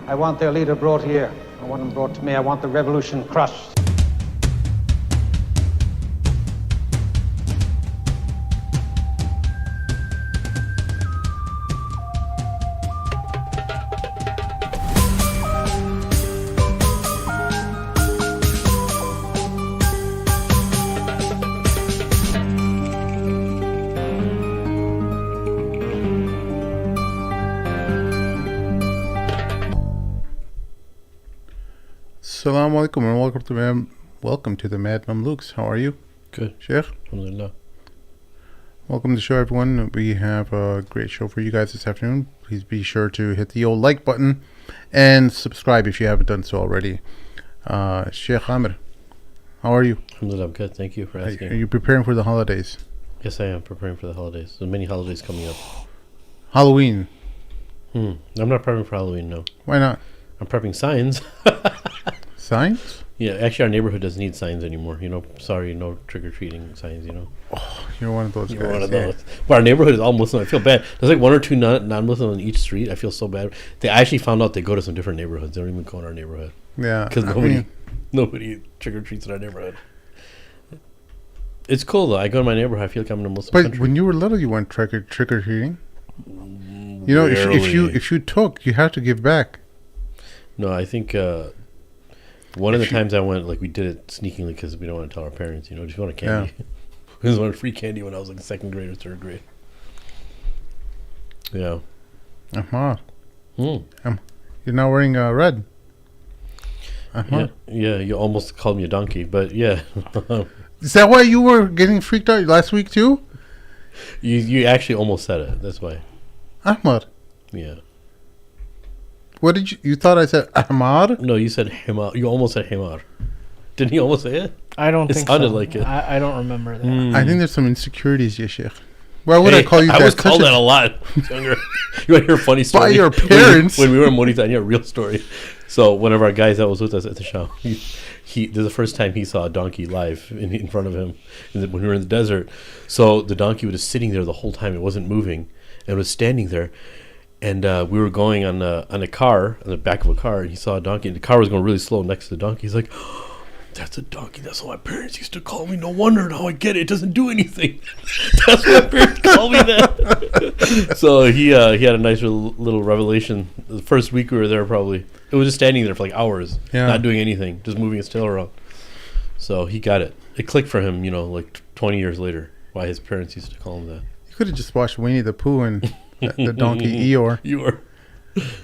I want their leader brought here. I want him brought to me. I want the revolution crushed. Assalamu alaikum and welcome to the Mad Mamluks. How are you? Good. Sheikh? Alhamdulillah. Welcome to the show, everyone. We have a great show for you guys this afternoon. Please be sure to hit the old like button and subscribe if you haven't done so already. Sheikh Amir, how are you? Alhamdulillah, I'm good. Thank you for asking. Are you preparing for the holidays? Yes, I am preparing for the holidays. There's many holidays coming up. Halloween. I'm not prepping for Halloween, no. Why not? I'm prepping signs. Signs? Yeah, actually our neighborhood doesn't need signs anymore. Sorry, no trick-or-treating signs, Oh, you're one of those You're guys. one of those. But our neighborhood is all Muslim. I feel bad. There's like one or two non-Muslim on each street. I feel so bad. They actually found out they go to some different neighborhoods. They don't even go in our neighborhood. Yeah. Because nobody trick-or-treats in our neighborhood. It's cool, though. I go to my neighborhood. I feel like I'm in a Muslim country. But when you were little, you went trick-or-treating? You know, if you took, you have to give back. No, I think one of the times I went, like we did it sneakingly because we don't want to tell our parents, just wanted candy. Yeah. We just wanted free candy when I was like second grade or third grade. Yeah. You're not wearing red. Yeah, you almost called me a donkey, but yeah. Is that why you were getting freaked out last week too? You actually almost said it. That's why. Ahmad. Yeah. What did you thought I said Ahmad? No, you said Himar. You almost said Himar. Didn't he almost say it? I don't think so. It sounded like it. I don't remember that. I think there's some insecurities, yeah, Sheikh. Why would I call you that? I was called that a lot. Younger. You want to hear a funny story? By your parents? When we were in Mauritania, real story. So one of our guys that was with us at the show, this is the first time he saw a donkey live in front of him when we were in the desert. So the donkey was just sitting there the whole time. It wasn't moving. It was standing there. And we were going on a car, on the back of a car, and he saw a donkey. And the car was going really slow next to the donkey. He's like, oh, that's a donkey. That's what my parents used to call me. No wonder now I get it. It doesn't do anything. That's what my parents call me that. So he had a nice little revelation. The first week we were there probably. It was just standing there for like hours, not doing anything, just moving its tail around. So he got it. It clicked for him, like 20 years later, why his parents used to call him that. You could have just watched Winnie the Pooh and the donkey Eeyore.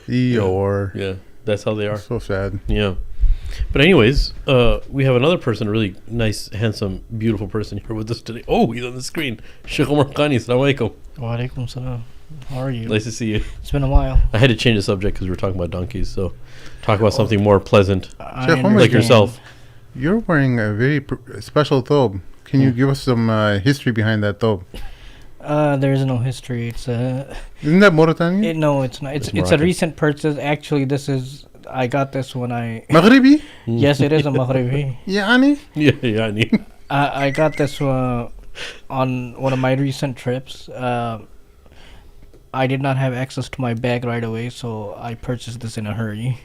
Eeyore. Yeah, that's how they are. So sad. Yeah. But anyways, we have another person, a really nice, handsome, beautiful person here with us today. Oh, he's on the screen. Sheikh Omar Khani, assalamu alaikum. Wa alaikum salam. How are you? Nice to see you. It's been a while. I had to change the subject because we were talking about donkeys, so talk about something more pleasant, Sheikh like yourself. You're wearing a very special thobe. Can you give us some history behind that thobe? There's no history. It's Isn't that Mauritania? No, it's not. It's a recent purchase. Actually, I got this when I. Maghribi? Yes, it is a Maghribi. Yani? Yeah. I got this on one of my recent trips. I did not have access to my bag right away, so I purchased this in a hurry.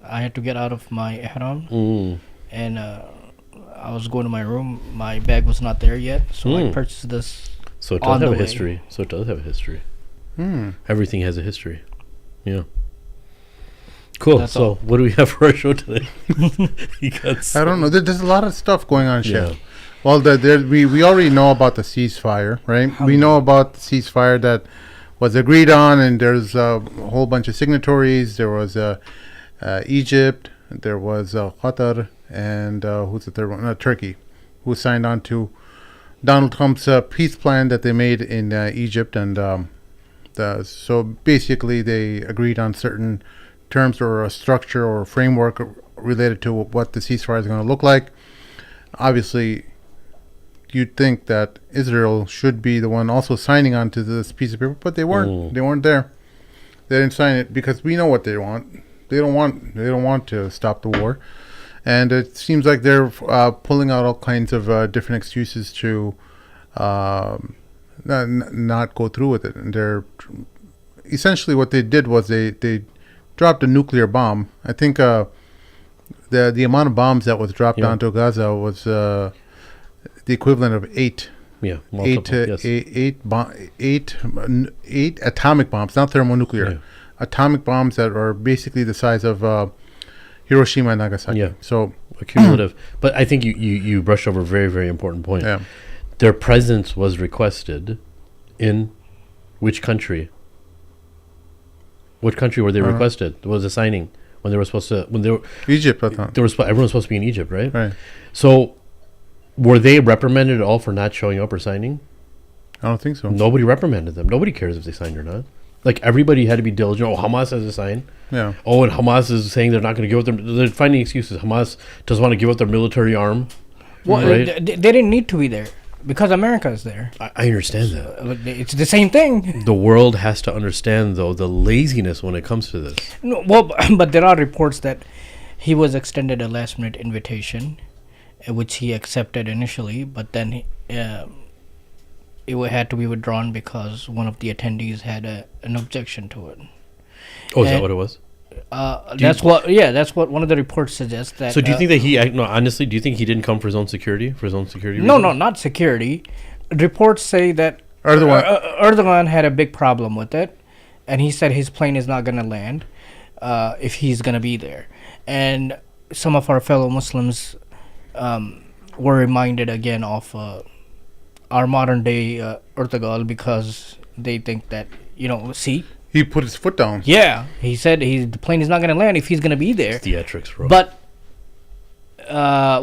I had to get out of my ihram, and I was going to my room. My bag was not there yet, so I purchased this. So it does have a history. Everything has a history. Yeah. Cool. That's so all. what do we have for our show today? I don't know. There's a lot of stuff going on, Sheikh. Yeah. Well, we already know about the ceasefire, right? We know about the ceasefire that was agreed on, and there's a whole bunch of signatories. There was Egypt, there was Qatar, and who's the third one? Turkey, who signed on to Donald Trump's peace plan that they made in Egypt. And so basically they agreed on certain terms or a structure or a framework related to what the ceasefire is going to look like. Obviously, you'd think that Israel should be the one also signing on to this piece of paper, but they weren't. They weren't there. They didn't sign it because we know what they want. They don't want to stop the war, and it seems like they're pulling out all kinds of different excuses to not go through with it. And they're essentially what they did was they dropped a nuclear bomb. I think the amount of bombs that was dropped onto Gaza was the equivalent of eight atomic bombs, not thermonuclear, atomic bombs that are basically the size of Hiroshima and Nagasaki. Yeah. So cumulative. But I think you brushed over a very, very important point. Yeah. Their presence was requested in which country? What country were they requested? Was a signing when they were supposed to? When they were Egypt, I thought. Everyone was supposed to be in Egypt, right? Right. So, were they reprimanded at all for not showing up or signing? I don't think so. Nobody reprimanded them. Nobody cares if they signed or not. Like, everybody had to be diligent. Oh, Hamas has to sign. Yeah. Oh, and Hamas is saying they're not going to give up their... They're finding excuses. Hamas doesn't want to give up their military arm. Well, right? they didn't need to be there because America is there. I understand that. It's the same thing. The world has to understand, though, the laziness when it comes to this. No, well, but there are reports that he was extended a last-minute invitation, which he accepted initially, but then it had to be withdrawn because one of the attendees had an objection to it. Oh, is that what it was? That's what one of the reports suggests. That. So do you think that he? No, honestly, do you think he didn't come for his own security? For his own security? No, reasons? not security. Reports say that Erdogan had a big problem with it, and he said his plane is not going to land if he's going to be there. And some of our fellow Muslims were reminded again of our modern day Erdogan because they think that see. He put his foot down. Yeah, he said the plane is not going to land if he's going to be there. It's theatrics, bro. But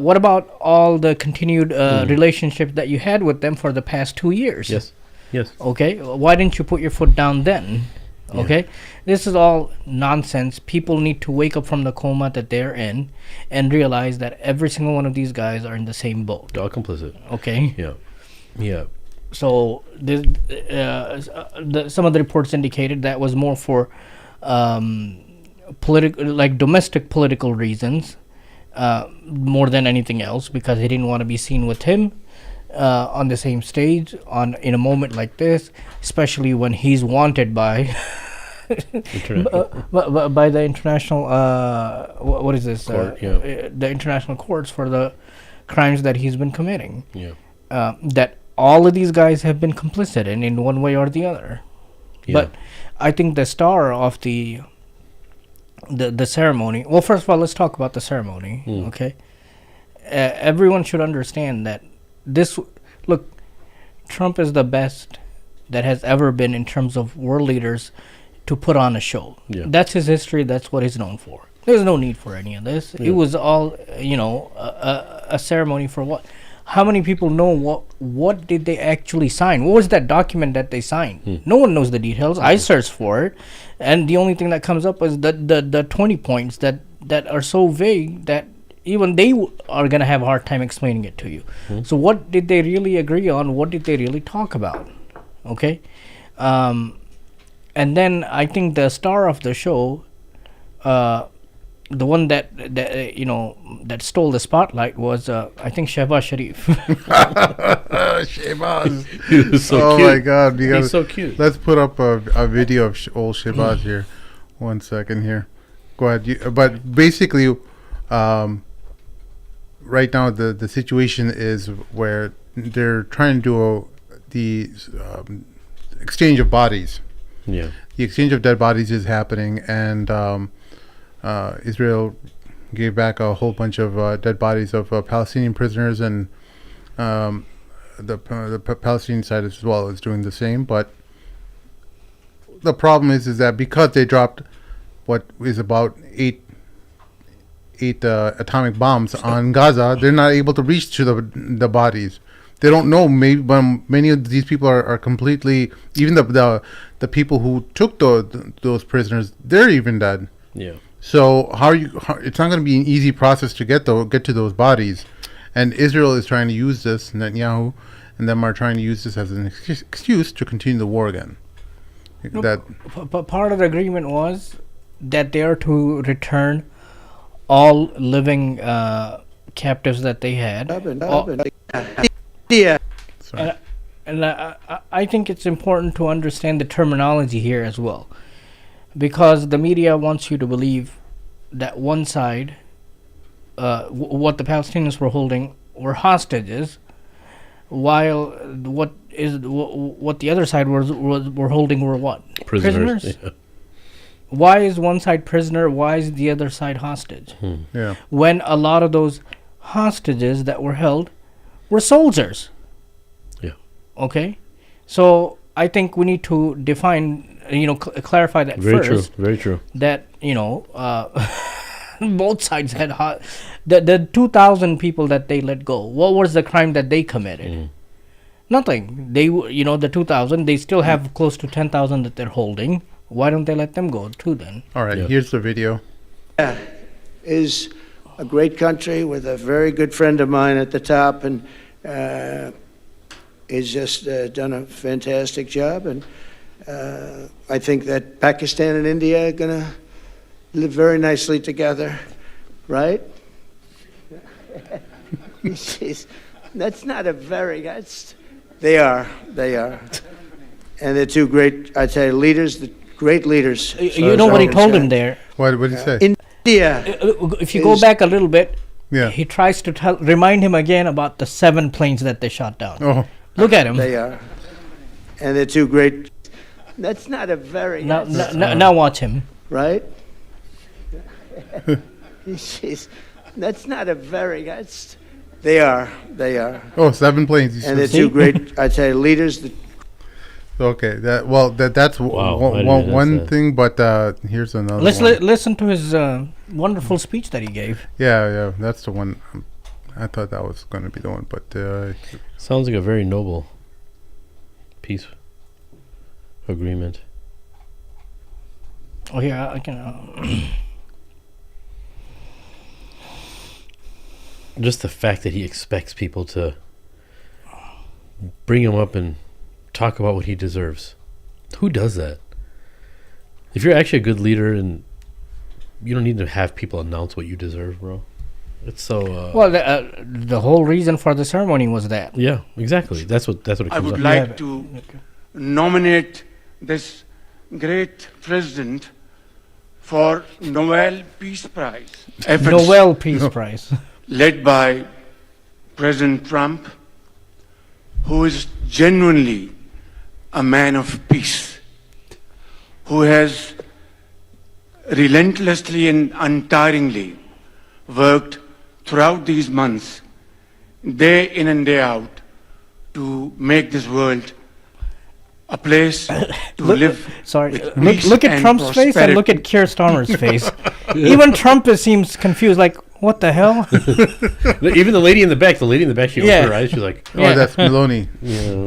what about all the continued relationship that you had with them for the past 2 years? Yes. Okay, why didn't you put your foot down then? Okay, this is all nonsense. People need to wake up from the coma that they're in and realize that every single one of these guys are in the same boat. They're all complicit. Okay. Yeah. So some of the reports indicated that was more for domestic political reasons, more than anything else, because he didn't want to be seen with him on the same stage in a moment like this, especially when he's wanted by by the international what is this court, the international courts for the crimes that he's been committing. That all of these guys have been complicit in one way or the other. But I think the star of the ceremony. Well, first of all, let's talk about the ceremony. Okay, everyone should understand that Trump is the best that has ever been in terms of world leaders to put on a show. That's his history. That's what he's known for. There's no need for any of this. It was all a ceremony for what? How many people know what did they actually sign? What was that document that they signed? No one knows the details. I searched for it, and the only thing that comes up is the 20 points that are so vague that even they are going to have a hard time explaining it to you. So what did they really agree on? What did they really talk about? Okay? And then I think the star of the show, the one that stole the spotlight was I think Shehbaz Sharif. Shehbaz. He was so cute. Oh my God, he's so cute. Let's put up a video of old Shehbaz here. 1 second here. Go ahead. But basically, right now the situation is where they're trying to do the exchange of bodies. Yeah. The exchange of dead bodies is happening, and Israel gave back a whole bunch of dead bodies of Palestinian prisoners, and the Palestinian side as well is doing the same. But the problem is that because they dropped what is about eight atomic bombs on Gaza, they're not able to reach to the bodies. They don't know. Maybe many of these people are completely. Even the people who took those prisoners, they're even dead. Yeah. So it's not going to be an easy process to get to those bodies, and Israel is trying to use this. Netanyahu and them are trying to use this as an excuse to continue the war again. But part of the agreement was that they are to return all living captives that they had. And I think it's important to understand the terminology here as well. because the media wants you to believe that one side, what the Palestinians were holding were hostages, while what the other side were holding were what? Prisoners. Yeah. Why is one side prisoner? Why is the other side hostage? Yeah. When a lot of those hostages that were held were soldiers. Yeah. Okay, so I think we need to define, clarify that Very first. true. Very true. That both sides had the 2,000 people that they let go. What was the crime that they committed? Nothing. They the 2,000. They still have close to 10,000 that they're holding. Why don't they let them go too then? All right, Yeah. here's the video. Is a great country with a very good friend of mine at the top, and he's just done a fantastic job. And I think that Pakistan and India are going to live very nicely together, right? That's not a very... They are. And they're two great, I'd say, leaders, great leaders. You know what he told him there? What did he say? India. If you go back a little bit, Yeah. he tries to remind him again about the 7 planes that they shot down. Oh, Look at him. They are. And they're two great... That's not a very... Now watch him. Right? That's not a very... They are. oh, 7 planes. He And they're said. two great, I'd say, leaders. Okay, that's Wow, I didn't know one that. thing. But here's another Let's one. listen to his wonderful speech that he gave. Yeah, that's the one. I thought that was going to be the one, but Sounds like a very noble peace agreement. Oh yeah, I can. Just the fact that he expects people to bring him up and talk about what he deserves. Who does that? If you're actually a good leader, and you don't need to have people announce what you deserve, bro. It's so. Well, the whole reason for the ceremony was that. Yeah, exactly. That's what it comes I would up. like to nominate this great president for Nobel Peace Prize. Efforts Nobel Peace Prize. led by President Trump, who is genuinely a man of peace, who has relentlessly and untiringly worked throughout these months, day in and day out, to make this world a place to live. Sorry, with look, peace look at and Trump's face and look at Keir Starmer's face. Even Trump seems confused, like, what the hell? Even the lady in the back, she opened Yeah. her eyes. She was like, oh, that's Maloney.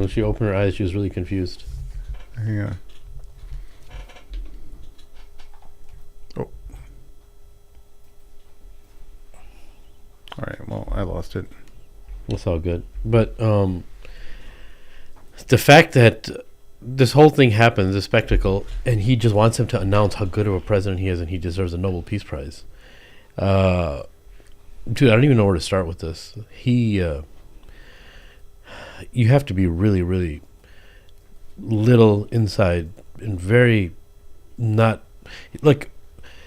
she opened her eyes. She was really confused. Yeah. Oh. All right. Well, I lost it. That's all good. But the fact that this whole thing happens, a spectacle, and he just wants him to announce how good of a president he is and he deserves a Nobel Peace Prize. Dude, I don't even know where to start with this. You have to be really, really little inside and very not like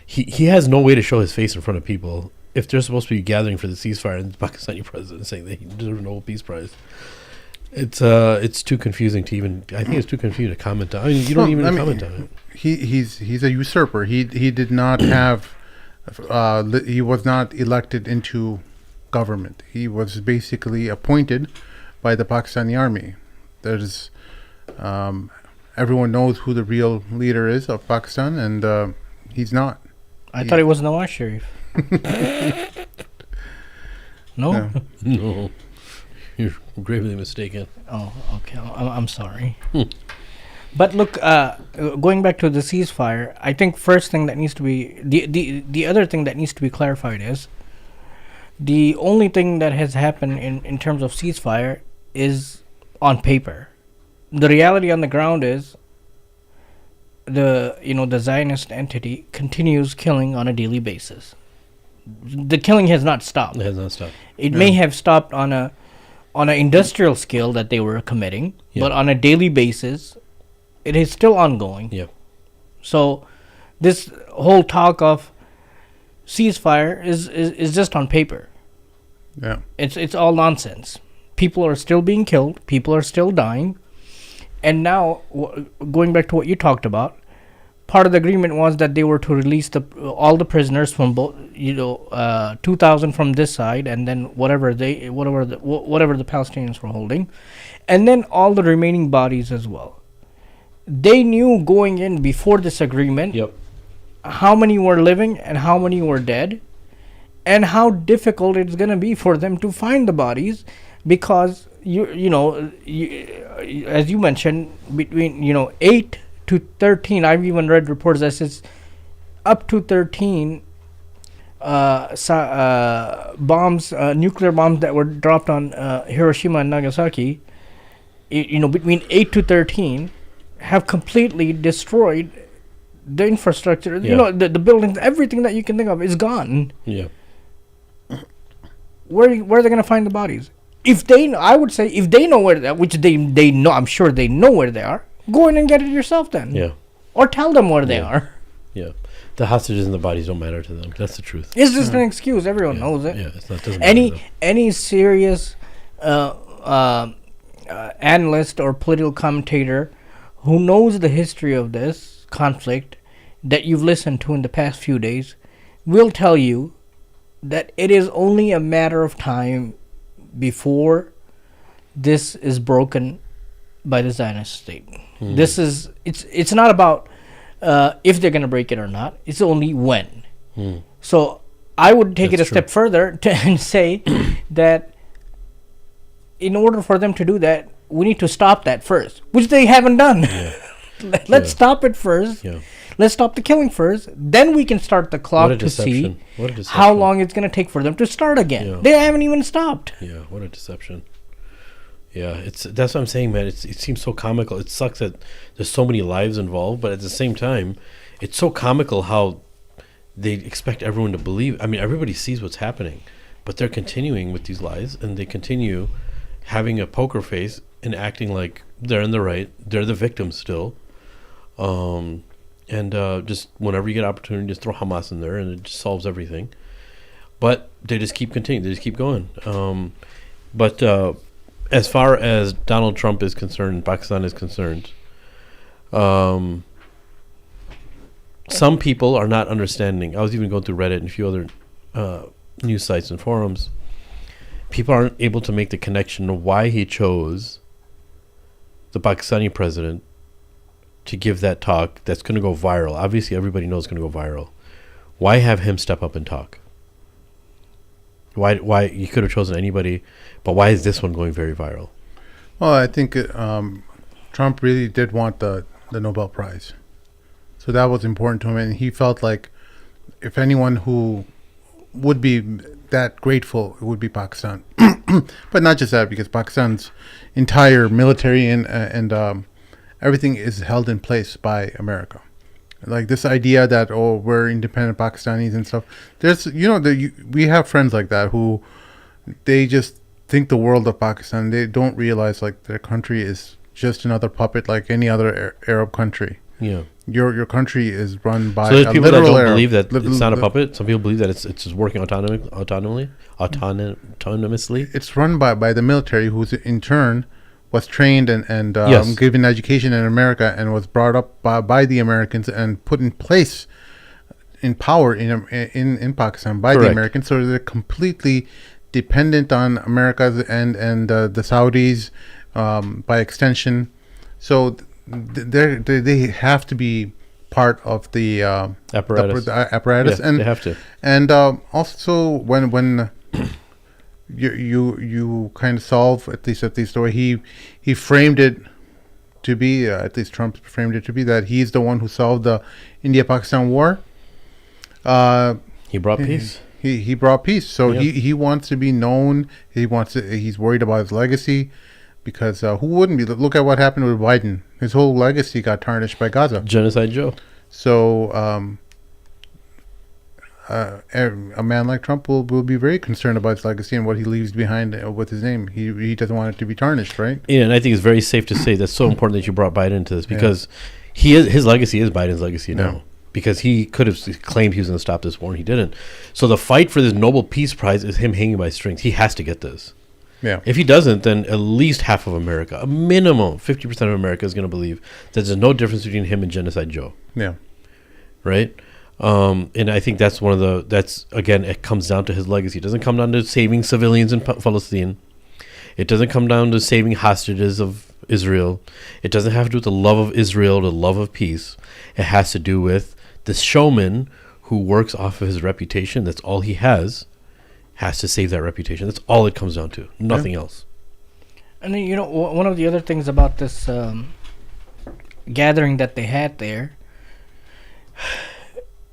he has no way to show his face in front of people if they're supposed to be gathering for the ceasefire and the Pakistani president saying that he deserves a Nobel Peace Prize. It's too confusing to even. I think it's too confusing to comment on. I mean, you don't even comment on it. He's a usurper. He did not have. He was not elected into government. He was basically appointed by the Pakistani army. There's everyone knows who the real leader is of Pakistan, and he's not. I thought it was Nawaz Sharif. No? No. No, you're gravely mistaken. Oh, okay. I'm sorry. But look, going back to the ceasefire, I think first thing that needs to be the other thing that needs to be clarified is the only thing that has happened in terms of ceasefire is on paper. The reality on the ground is the Zionist entity continues killing on a daily basis. The killing has not stopped. It has not stopped. It may have stopped on an industrial scale that they were committing, but on a daily basis, it is still ongoing. Yep. So this whole talk of ceasefire is just on paper. Yeah. It's all nonsense. People are still being killed. People are still dying. And now, going back to what you talked about, part of the agreement was that they were to release all the prisoners from both, 2,000 from this side, and then whatever the Palestinians were holding, and then all the remaining bodies as well. They knew going in before this agreement how many were living and how many were dead, and how difficult it's going to be for them to find the bodies, because as you mentioned, between 8 to 13, I've even read reports that says up to 13 bombs, nuclear bombs that were dropped on Hiroshima and Nagasaki, between 8 to 13 have completely destroyed the infrastructure. The buildings, everything that you can think of is gone. Yeah. Where are they going to find the bodies? I would say if they know where they are, which they know, I'm sure they know where they are, go in and get it yourself then. Yeah. Or tell them where they are. Yeah. The hostages and the bodies don't matter to them. That's the truth. It's just an excuse. Everyone knows it. Yeah, it doesn't matter to them. Any serious analyst or political commentator who knows the history of this conflict that you've listened to in the past few days will tell you that it is only a matter of time before this is broken by the Zionist state. This is it's not about if they're going to break it or not. It's only when. So I would take it a step further and say that in order for them to do that, we need to stop that first, which they haven't done. Let's stop it first. Yeah. Let's stop the killing first. Then we can start the clock to see how long it's going to take for them to start again. Yeah. They haven't even stopped. Yeah, what a deception. Yeah, that's what I'm saying, man. It seems so comical. It sucks that there's so many lives involved, but at the same time, it's so comical how they expect everyone to believe. I mean, everybody sees what's happening, but they're continuing with these lies, and they continue having a poker face and acting like they're in the right. They're the victims still. And just whenever you get opportunity, just throw Hamas in there, and it just solves everything. But they just keep continuing. They just keep going. But as far as Donald Trump is concerned, Pakistan is concerned, some people are not understanding. I was even going through Reddit and a few other news sites and forums. People aren't able to make the connection of why he chose the Pakistani president to give that talk that's going to go viral. Obviously, everybody knows it's going to go viral. Why have him step up and talk? Why you could have chosen anybody, but why is this one going very viral? Well, I think Trump really did want the Nobel Prize. So that was important to him, and he felt like if anyone who would be that grateful, it would be Pakistan. But not just that, because Pakistan's entire military and everything is held in place by America. Like this idea that, we're independent Pakistanis and stuff. There's, we have friends like that who they just think the world of Pakistan. They don't realize like their country is just another puppet like any other Arab country. Yeah. Your country is run by so there's people that don't believe that it's not a puppet. Some people believe that it's just working autonomously. It's run by the military, who's in turn was trained and given education in America and was brought up by the Americans and put in place in power in Pakistan by the Americans. So they're completely dependent on America and the Saudis by extension. So they have to be part of the apparatus. Yes, and they have to. And also when you kind of solve, at least the way he framed it to be, at least Trump framed it to be, that he's the one who solved the India-Pakistan war. He brought peace. He brought peace. So he wants to be known. He's worried about his legacy, because who wouldn't be? Look at what happened with Biden. His whole legacy got tarnished by Gaza. Genocide Joe. So a man like Trump will be very concerned about his legacy and what he leaves behind with his name. He doesn't want it to be tarnished, right? Yeah, and I think it's very safe to say that's so important that you brought Biden into this, because his legacy is Biden's legacy now. because he could have claimed he was going to stop this war and he didn't. So the fight for this Nobel Peace Prize is him hanging by strings. He has to get this. Yeah. If he doesn't, then at least half of America, a minimum 50% of America is going to believe that there's no difference between him and Genocide Joe. Yeah. Right? And I think that's again, it comes down to his legacy. It doesn't come down to saving civilians in Palestine. It doesn't come down to saving hostages of Israel. It doesn't have to do with the love of Israel, the love of peace. It has to do with this showman who works off of his reputation. That's all he has to save that reputation. That's all it comes down to. Nothing else. And then, one of the other things about this gathering that they had there,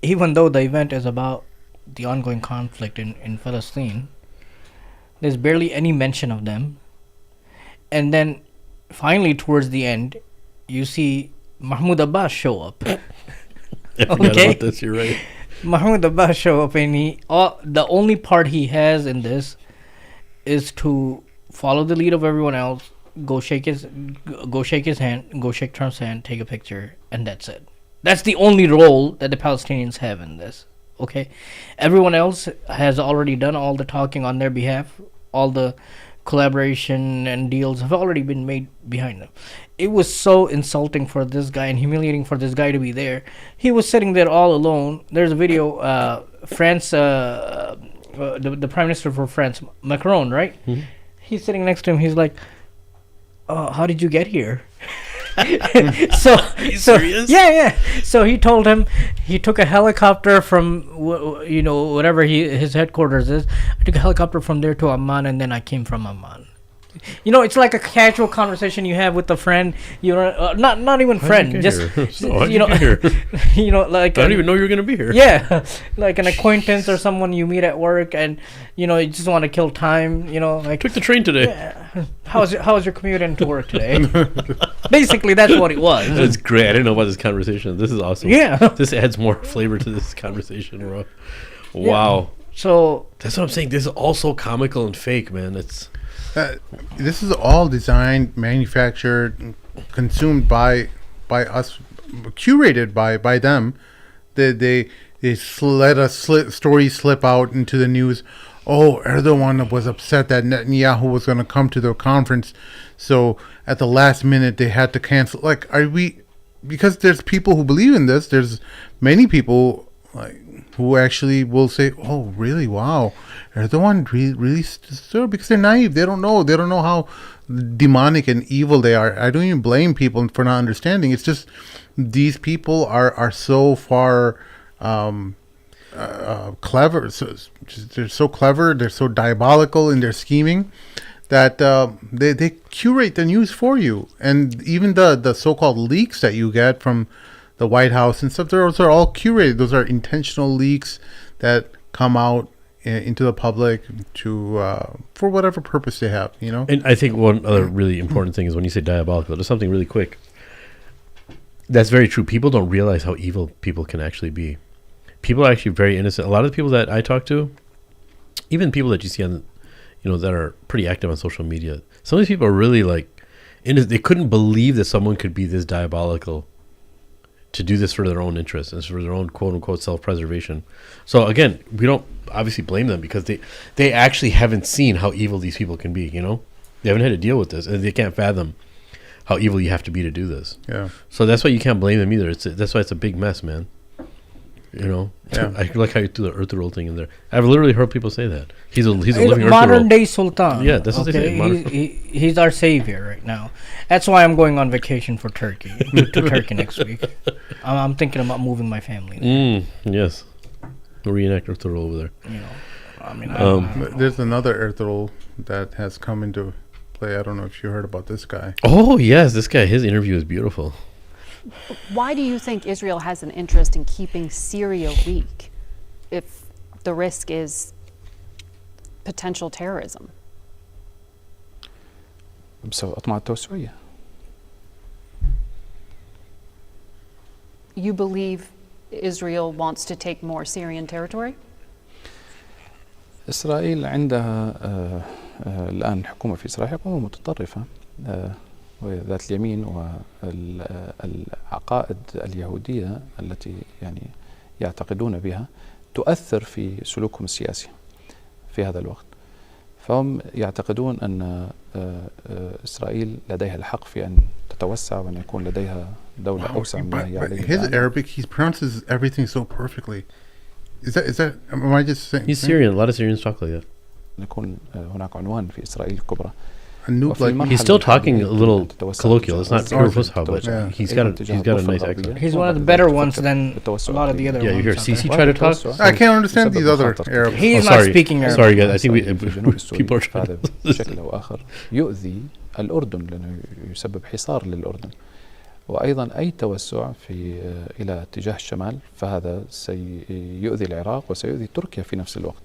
even though the event is about the ongoing conflict in Palestine, there's barely any mention of them. And then finally towards the end, you see Mahmoud Abbas show up. I forgot about this, you're right. Mahmoud Abbas show up, and the only part he has in this is to follow the lead of everyone else, go shake his hand, go shake Trump's hand, take a picture, and that's it. That's the only role that the Palestinians have in this. Okay, everyone else has already done all the talking on their behalf. All the collaboration and deals have already been made behind them. It was so insulting for this guy and humiliating for this guy to be there. He was sitting there all alone. There's a video. France, the Prime Minister for France, Macron, right? Mm-hmm. He's sitting next to him. He's like, "How did you get here?" so serious? Yeah. So he told him he took a helicopter from whatever his headquarters is. I took a helicopter from there to Amman, and then I came from Amman. It's like a casual conversation you have with a friend. Not even friend, just like I don't even know you're gonna be here. Yeah, like an acquaintance or someone you meet at work, and you just want to kill time. Like took the train today. Yeah. How was your commute into work today? Basically, that's what it was. That's great. I didn't know about this conversation. This is awesome. Yeah, this adds more flavor to this conversation, bro. Wow. Yeah. So that's what I'm saying. This is all so comical and fake, man. It's. This is all designed, manufactured, consumed by us, curated by them. They let a story slip out into the news. Oh, Erdogan was upset that Netanyahu was going to come to the conference, so at the last minute they had to cancel. Like, are we? Because there's people who believe in this. There's many people who actually will say, "Oh, really? Wow." Erdogan really stood, because they're naive. They don't know how demonic and evil they are. I don't even blame people for not understanding. It's just these people are so far clever. So they're so clever. They're so diabolical in their scheming that they curate the news for you. And even the so-called leaks that you get from the White House and stuff, those are all curated. Those are intentional leaks that come out into the public to for whatever purpose they have, And I think one other really important thing is when you say diabolical, there's something really quick. That's very true. People don't realize how evil people can actually be. People are actually very innocent. A lot of the people that I talk to, even people that you see on, that are pretty active on social media, some of these people are really they couldn't believe that someone could be this diabolical to do this for their own interests and for their own quote-unquote self-preservation. So again, we don't obviously blame them, because they actually haven't seen how evil these people can be. They haven't had to deal with this, and they can't fathom how evil you have to be to do this. Yeah. So that's why you can't blame them either. That's why it's a big mess, man. Yeah. I like how you threw the earth roll thing in there. I've literally heard people say that he's a living modern day sultan. Yeah, that's what they say. He's our savior right now. That's why I'm going on vacation to Turkey next week. I'm thinking about moving my family there. Yes, we'll reenact earth roll over there. There's another earth roll that has come into play. I don't know if you heard about this guy. Oh yes, this guy. His interview is beautiful. Why do you think Israel has an interest in keeping Syria weak if the risk is potential terrorism? بسبب أطماع التوسعية. You believe Israel wants to take more Syrian territory? إسرائيل عندها الآن حكومة في إسرائيل حكومة متطرفة وذات اليمين والعقائد اليهودية التي يعني يعتقدون بها تؤثر في سلوكهم السياسي في هذا الوقت. فهم يعتقدون أن إسرائيل لديها الحق في أن تتوسع وأن يكون لديها دولة أوسع مما هي عليه his الآن. Arabic, he pronounces everything so perfectly. Is that? Am I just saying? He's Syrian. A lot of Syrians talk like that. يكون هناك عنوان في إسرائيل الكبرى. A noob وفي like المرحلة He's still talking a الحالية little تتوسع colloquial. It's not اتجاه pure Fusha, but Yeah. he's got a nice accent. He's one of the better ones than a lot of the other Yeah, you hear ones. out CC there. try to talk. I can't understand these other Arabs. He's Oh, not sorry. speaking Arabic. Sorry, guys. I think في جنوب السوري. people are trying هذا to. بشكل أو آخر يؤذي الأردن لأنه يسبب حصار للأردن. وأيضا أي توسع إلى اتجاه الشمال فهذا سيؤذي العراق وسيؤذي تركيا في نفس الوقت.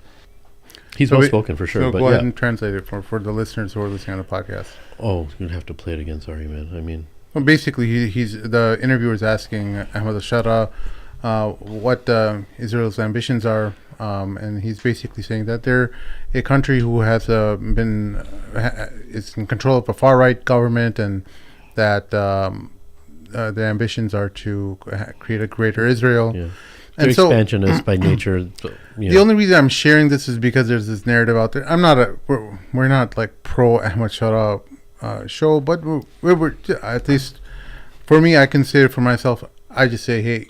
He's So well we- spoken for sure, So but go ahead yeah. and translate it for the listeners who are listening on the podcast. Oh, you'd have to play it again. Sorry, man. I mean, Well, basically, he's the interviewer is asking Ahmad al-Shara what Israel's ambitions are, and he's basically saying that they're a country who has is in control of a far-right government, and that their ambitions are to create a greater Israel. yeah. And They're so expansionist by nature. So, the only reason I'm sharing this is because there's this narrative out there. I'm not we're not like pro Ahmad Shara show, but we're at least for me, I consider for myself. I just say, hey,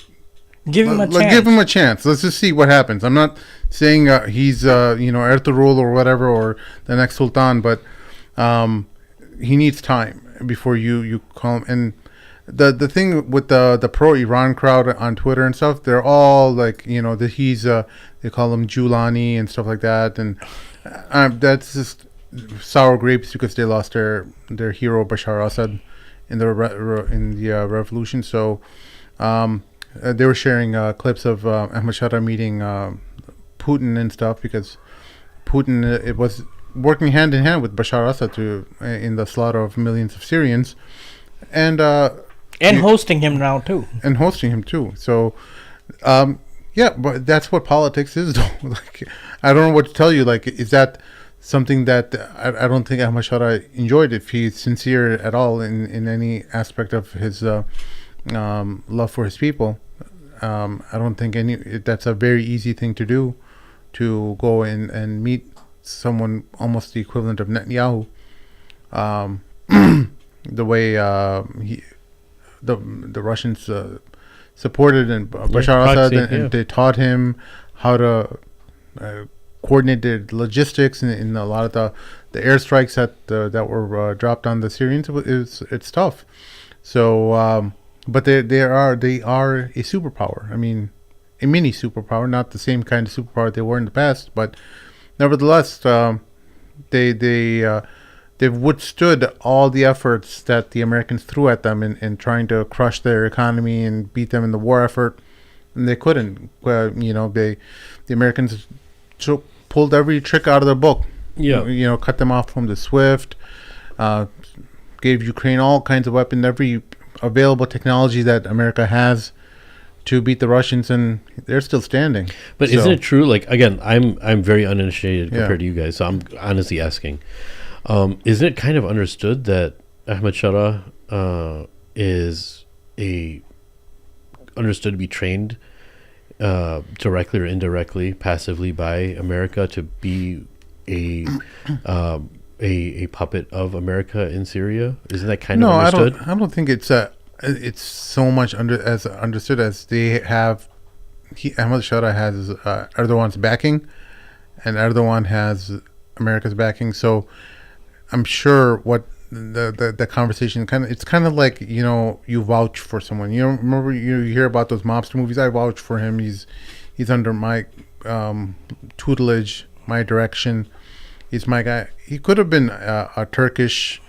Give him a chance. give him a chance. Let's just see what happens. I'm not saying he's Ertugrul or whatever or the next Sultan, but he needs time before you call him. And the thing with the pro-Iran crowd on Twitter and stuff, they're all like, that he's they call him Julani and stuff like that, and that's just sour grapes because they lost their hero Bashar Assad in the revolution. So they were sharing clips of Ahmad Shara meeting Putin and stuff because Putin it was working hand in hand with Bashar Assad in the slaughter of millions of Syrians, and hosting him now too. So yeah, but that's what politics is though. Like, I don't know what to tell you. Like, is that something that I don't think Ahmad Shara enjoyed if he's sincere at all in any aspect of his love for his people. I don't think that's a very easy thing to do, to go and meet someone almost the equivalent of Netanyahu, the way the Russians supported and Bashar Assad, and they taught him how to coordinate the logistics in a lot of the airstrikes that were dropped on the Syrians. It's tough. So, but they are a superpower. I mean, a mini superpower, not the same kind of superpower they were in the past, but nevertheless, they've withstood all the efforts that the Americans threw at them in trying to crush their economy and beat them in the war effort, and they couldn't. The Americans pulled every trick out of the book. Yeah. Cut them off from the SWIFT, gave Ukraine all kinds of weapons, every available technology that America has to beat the Russians, and they're still standing. But isn't it true? Like, again, I'm very uninitiated compared to you guys, so I'm honestly asking. Isn't it kind of understood that Ahmad Shara is understood to be trained directly or indirectly, passively by America to be a puppet of America in Syria? Isn't that kind of understood? I don't think it's so much understood as they have. Ahmad Shara has Erdogan's backing, and Erdogan has America's backing. So I'm sure what the conversation it's kind of like, you vouch for someone. Remember you hear about those mobster movies. I vouch for him. He's under my tutelage, my direction. He's my guy. He could have been a Turkish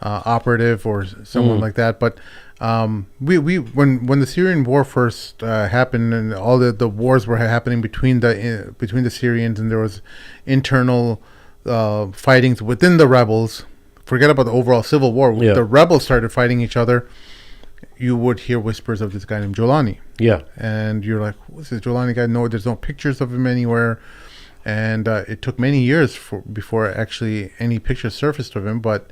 operative or someone like that, but when the Syrian war first happened and all the wars were happening between the Syrians, and there was internal fightings within the rebels. Forget about the overall civil war. Yeah. The rebels started fighting each other. You would hear whispers of this guy named Jolani. Yeah. And you're like, what's this Jolani guy? No, there's no pictures of him anywhere. And it took many years before actually any pictures surfaced of him. But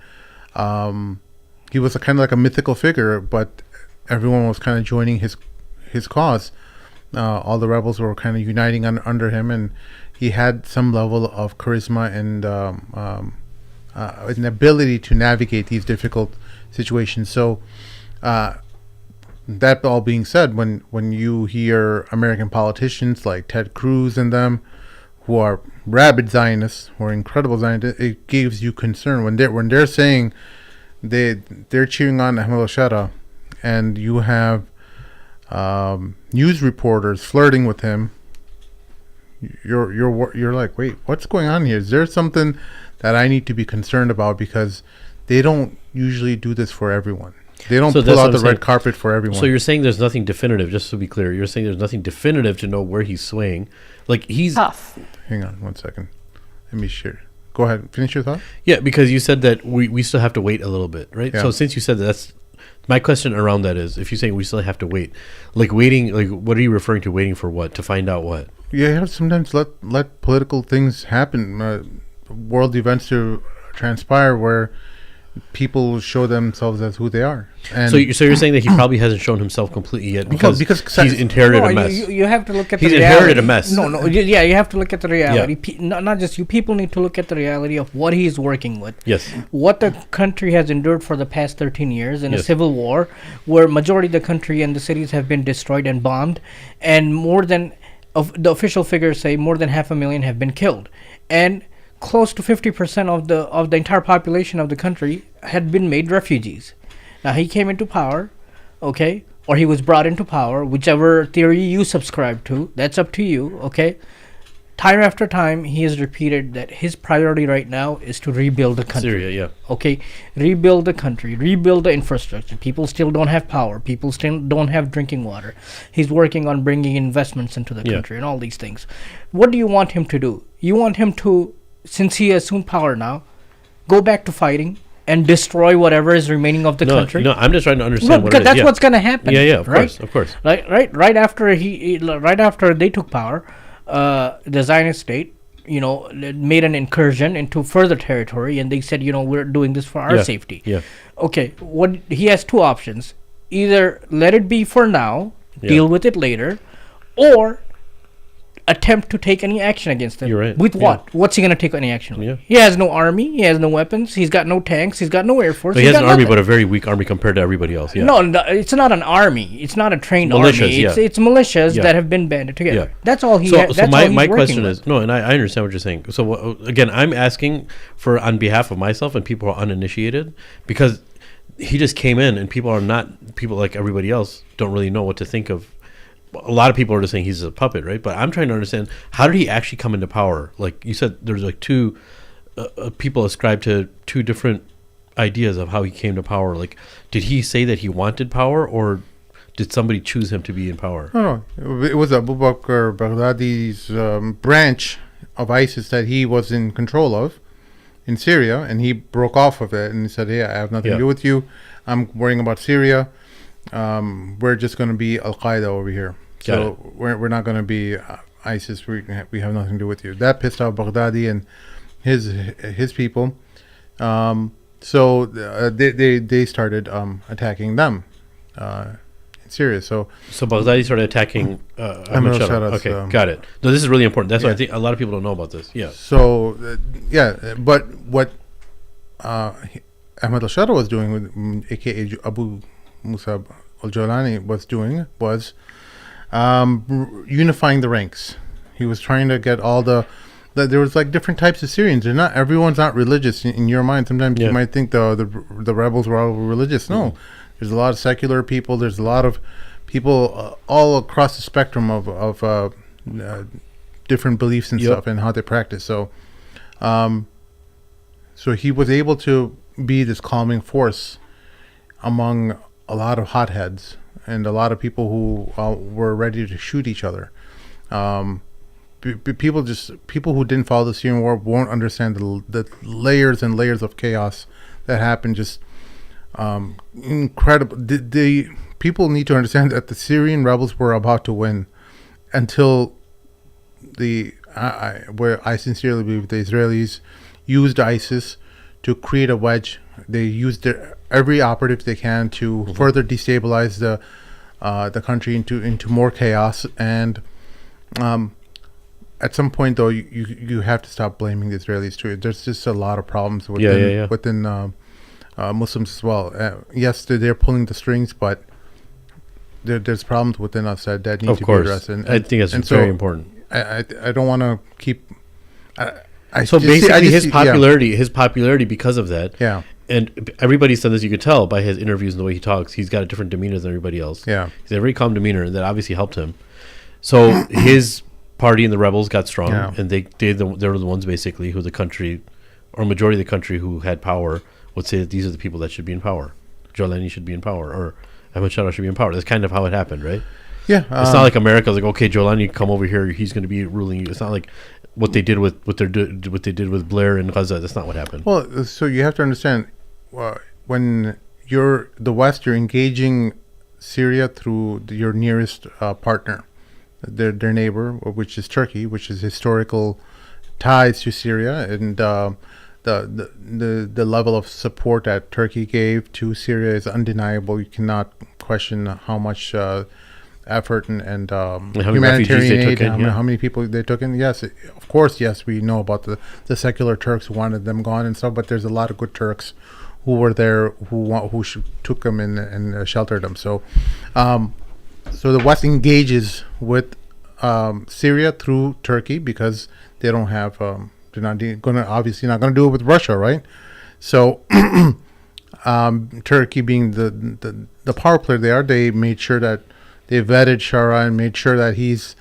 he was kind of like a mythical figure, but everyone was kind of joining his cause. All the rebels were kind of uniting under him, and he had some level of charisma and an ability to navigate these difficult situations. So, that all being said, when you hear American politicians like Ted Cruz and them, who are rabid Zionists, who are incredible Zionists, it gives you concern when they're saying they're cheering on Ahmed al-Shara, and you have news reporters flirting with him. You're like, wait, what's going on here? Is there something that I need to be concerned about? Because they don't usually do this for everyone. They don't pull out the red carpet for everyone. So you're saying there's nothing definitive, just to be clear. You're saying there's nothing definitive to know where he's swaying. Like, he's Tough. Hang on 1 second. Let me share. Go ahead. Finish your thought. Yeah, because you said that we still have to wait a little bit, right? Yeah. So since you said that, that's my question around that is, if you're saying we still have to wait, like waiting, like what are you referring to? Waiting for what? To find out what? Yeah, you have to sometimes let political things happen, world events to transpire where people show themselves as who they are. And So you're saying that he probably hasn't shown himself completely yet because because he's inherited a mess. You have to look at He's the reality. inherited a mess. No, yeah, you have to look at the reality. Not just you. People need to look at the reality of what he's working with. Yes. What the country has endured for the past 13 years in a Yes. civil war, where majority of the country and the cities have been destroyed and bombed, and more than the official figures say more than 500,000 have been killed, and close to 50% of the entire population of the country had been made refugees. Now he came into power, okay, or he was brought into power, whichever theory you subscribe to, that's up to you, okay. Time after time, he has repeated that his priority right now is to rebuild the country. Syria, yeah. Okay, rebuild the country, rebuild the infrastructure. People still don't have power. People still don't have drinking water. He's working on bringing investments into the country and all these things. What do you want him to do? You want him to, since he assumed power now, go back to fighting and destroy whatever is remaining of the country? No, I'm just trying to understand No, what because it is. that's Yeah. what's going to happen. Yeah, of right? course. Right after they took power, the Zionist state, made an incursion into further territory, and they said, we're doing this for our safety. Yeah. Okay, what he has two options: either let it be for now, deal with it later, or attempt to take any action against them. You're right. With Yeah. what? What's he going to take any action with? Yeah. He has no army. He has no weapons. He's got no tanks. He's got no air force. But he has got an army, nothing. but a very weak army compared to everybody else. Yeah. No, it's not an army. It's not a trained Militias, army. yeah. It's militias Yeah. that have been banded together. Yeah. That's all he. So that's all my he's question working with. is, no, and I understand what you're saying. So again, I'm asking for on behalf of myself and people who are uninitiated, because he just came in and people like everybody else don't really know what to think of. A lot of people are just saying he's a puppet, right? But I'm trying to understand, how did he actually come into power? Like you said, there's like two people ascribe to two different ideas of how he came to power. Like, did he say that he wanted power, or did somebody choose him to be in power? No, it was Abu Bakr Baghdadi's branch of ISIS that he was in control of in Syria, and he broke off of it and he said, "Hey, I have nothing to do with you. I'm worrying about Syria. We're just going to be Al Qaeda over here. So we're not going to be ISIS. We have nothing to do with you." That pissed off Baghdadi and his people. So they started attacking them in Syria. So Baghdadi started attacking Ahmed Shara. Okay, got it. No, this is really important. That's why I think a lot of people don't know about this. Yeah. So but what Ahmed al-Shara was doing, with aka Abu Musa al-Jawlani was doing, was unifying the ranks. He was trying to get all there was like different types of Syrians. Everyone's not religious in your mind. Sometimes you might think the rebels were all religious. No, there's a lot of secular people. There's a lot of people all across the spectrum of different beliefs and stuff and how they practice. So, so he was able to be this calming force among a lot of hotheads and a lot of people who were ready to shoot each other. People who didn't follow the Syrian war won't understand the layers and layers of chaos that happened. Just incredible. The people need to understand that the Syrian rebels were about to win until where I sincerely believe the Israelis used ISIS to create a wedge. They used their every operative they can to further destabilize the country into more chaos. And at some point, though, you have to stop blaming the Israelis too. There's just a lot of problems within Muslims as well. Yes, they're pulling the strings, but there's problems within us that need to be addressed. And I think that's very important. I don't want to keep. So basically, his popularity because of that. Yeah. And everybody's done this. You could tell by his interviews and the way he talks. He's got a different demeanor than everybody else. Yeah. He's a very calm demeanor, and that obviously helped him. So his party and the rebels got strong, and they were the ones basically who the country, or majority of the country who had power, would say that these are the people that should be in power. Jolani should be in power, or Ahmed Shara should be in power. That's kind of how it happened, right? Yeah. It's not like America's like, okay, Jolani, come over here. He's going to be ruling you. It's not like what they did with what they did with Blair and Gaza. That's not what happened. Well, so you have to understand, when you're the West, you're engaging Syria through your nearest partner, their neighbor, which is Turkey, which is historical ties to Syria, and the level of support that Turkey gave to Syria is undeniable. You cannot question how much effort and humanitarian aid, how many people they took in. Yes, of course, yes, we know about the secular Turks who wanted them gone and stuff, but there's a lot of good Turks who were there who took them in and sheltered them. So so the West engages with Syria through Turkey because they don't have they're not obviously not going to do it with Russia, right? So Turkey being the power player they are, they made sure that they vetted Shara and made sure that he's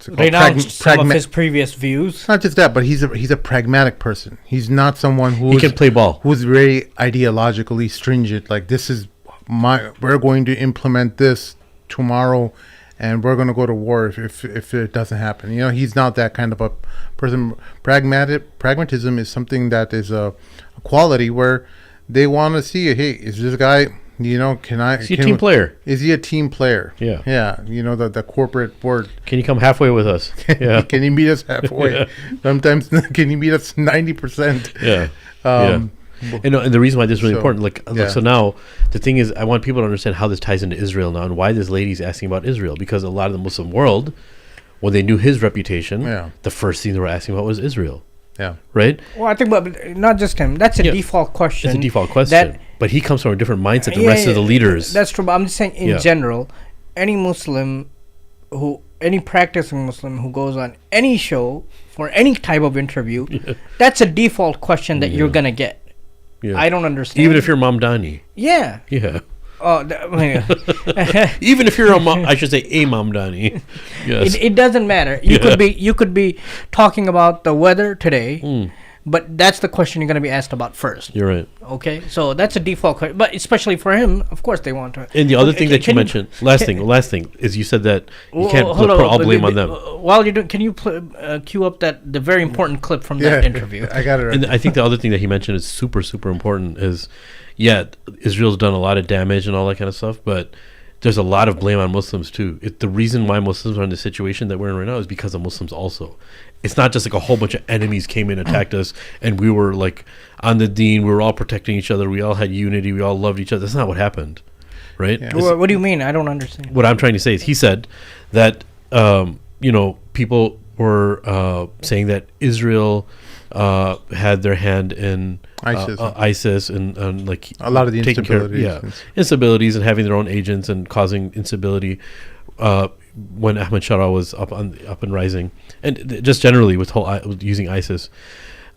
renounced some of his previous views. Not just that, but he's a pragmatic person. He's not someone who can play ball, who's very ideologically stringent. Like, this is we're going to implement this tomorrow, and we're going to go to war if it doesn't happen. You know, he's not that kind of a person. Pragmatism is something that is a quality where they want to see, hey, is this guy, you know, is he a team player? Is he a team player? Yeah. Yeah. You know, the corporate word. Can you come halfway with us? Yeah. Can you meet us halfway? Yeah. Sometimes can you meet us 90%? Yeah. And the reason why this is really important, so now the thing is, I want people to understand how this ties into Israel now and why this lady's asking about Israel, because a lot of the Muslim world, when they knew his reputation, the first thing they were asking about was Israel. Yeah. Right? Well, I think, but not just him. That's a default question. It's a default question. But he comes from a different mindset than the rest of the leaders. That's true. But I'm just saying, in general, any practicing Muslim who goes on any show for any type of interview, that's a default question that you're going to get. Yeah. I don't understand. Even if you're Mamdani. Yeah. Yeah. Oh, even if you're I should say a Mamdani. Yes. It doesn't matter. You could be talking about the weather today, but that's the question you're going to be asked about first. You're right. Okay, so that's a default question. But especially for him, of course, they want to. And the other thing that you mentioned, last thing is you said that you can't put all blame on them. While you're doing, can you cue up the very important clip from that interview? I got it right. And I think the other thing that he mentioned is super, super important is, Israel's done a lot of damage and all that kind of stuff, but there's a lot of blame on Muslims too. The reason why Muslims are in the situation that we're in right now is because of Muslims also. It's not just like a whole bunch of enemies came in and attacked us and we were like on the deen, we were all protecting each other, we all had unity, we all loved each other. That's not what happened, right? Yeah. What do you mean? I don't understand. What I'm trying to say is he said that, people were saying that Israel had their hand in ISIS and like a lot of the instabilities. Instabilities and having their own agents and causing instability when Ahmed Shara was up and rising, and just generally with using ISIS.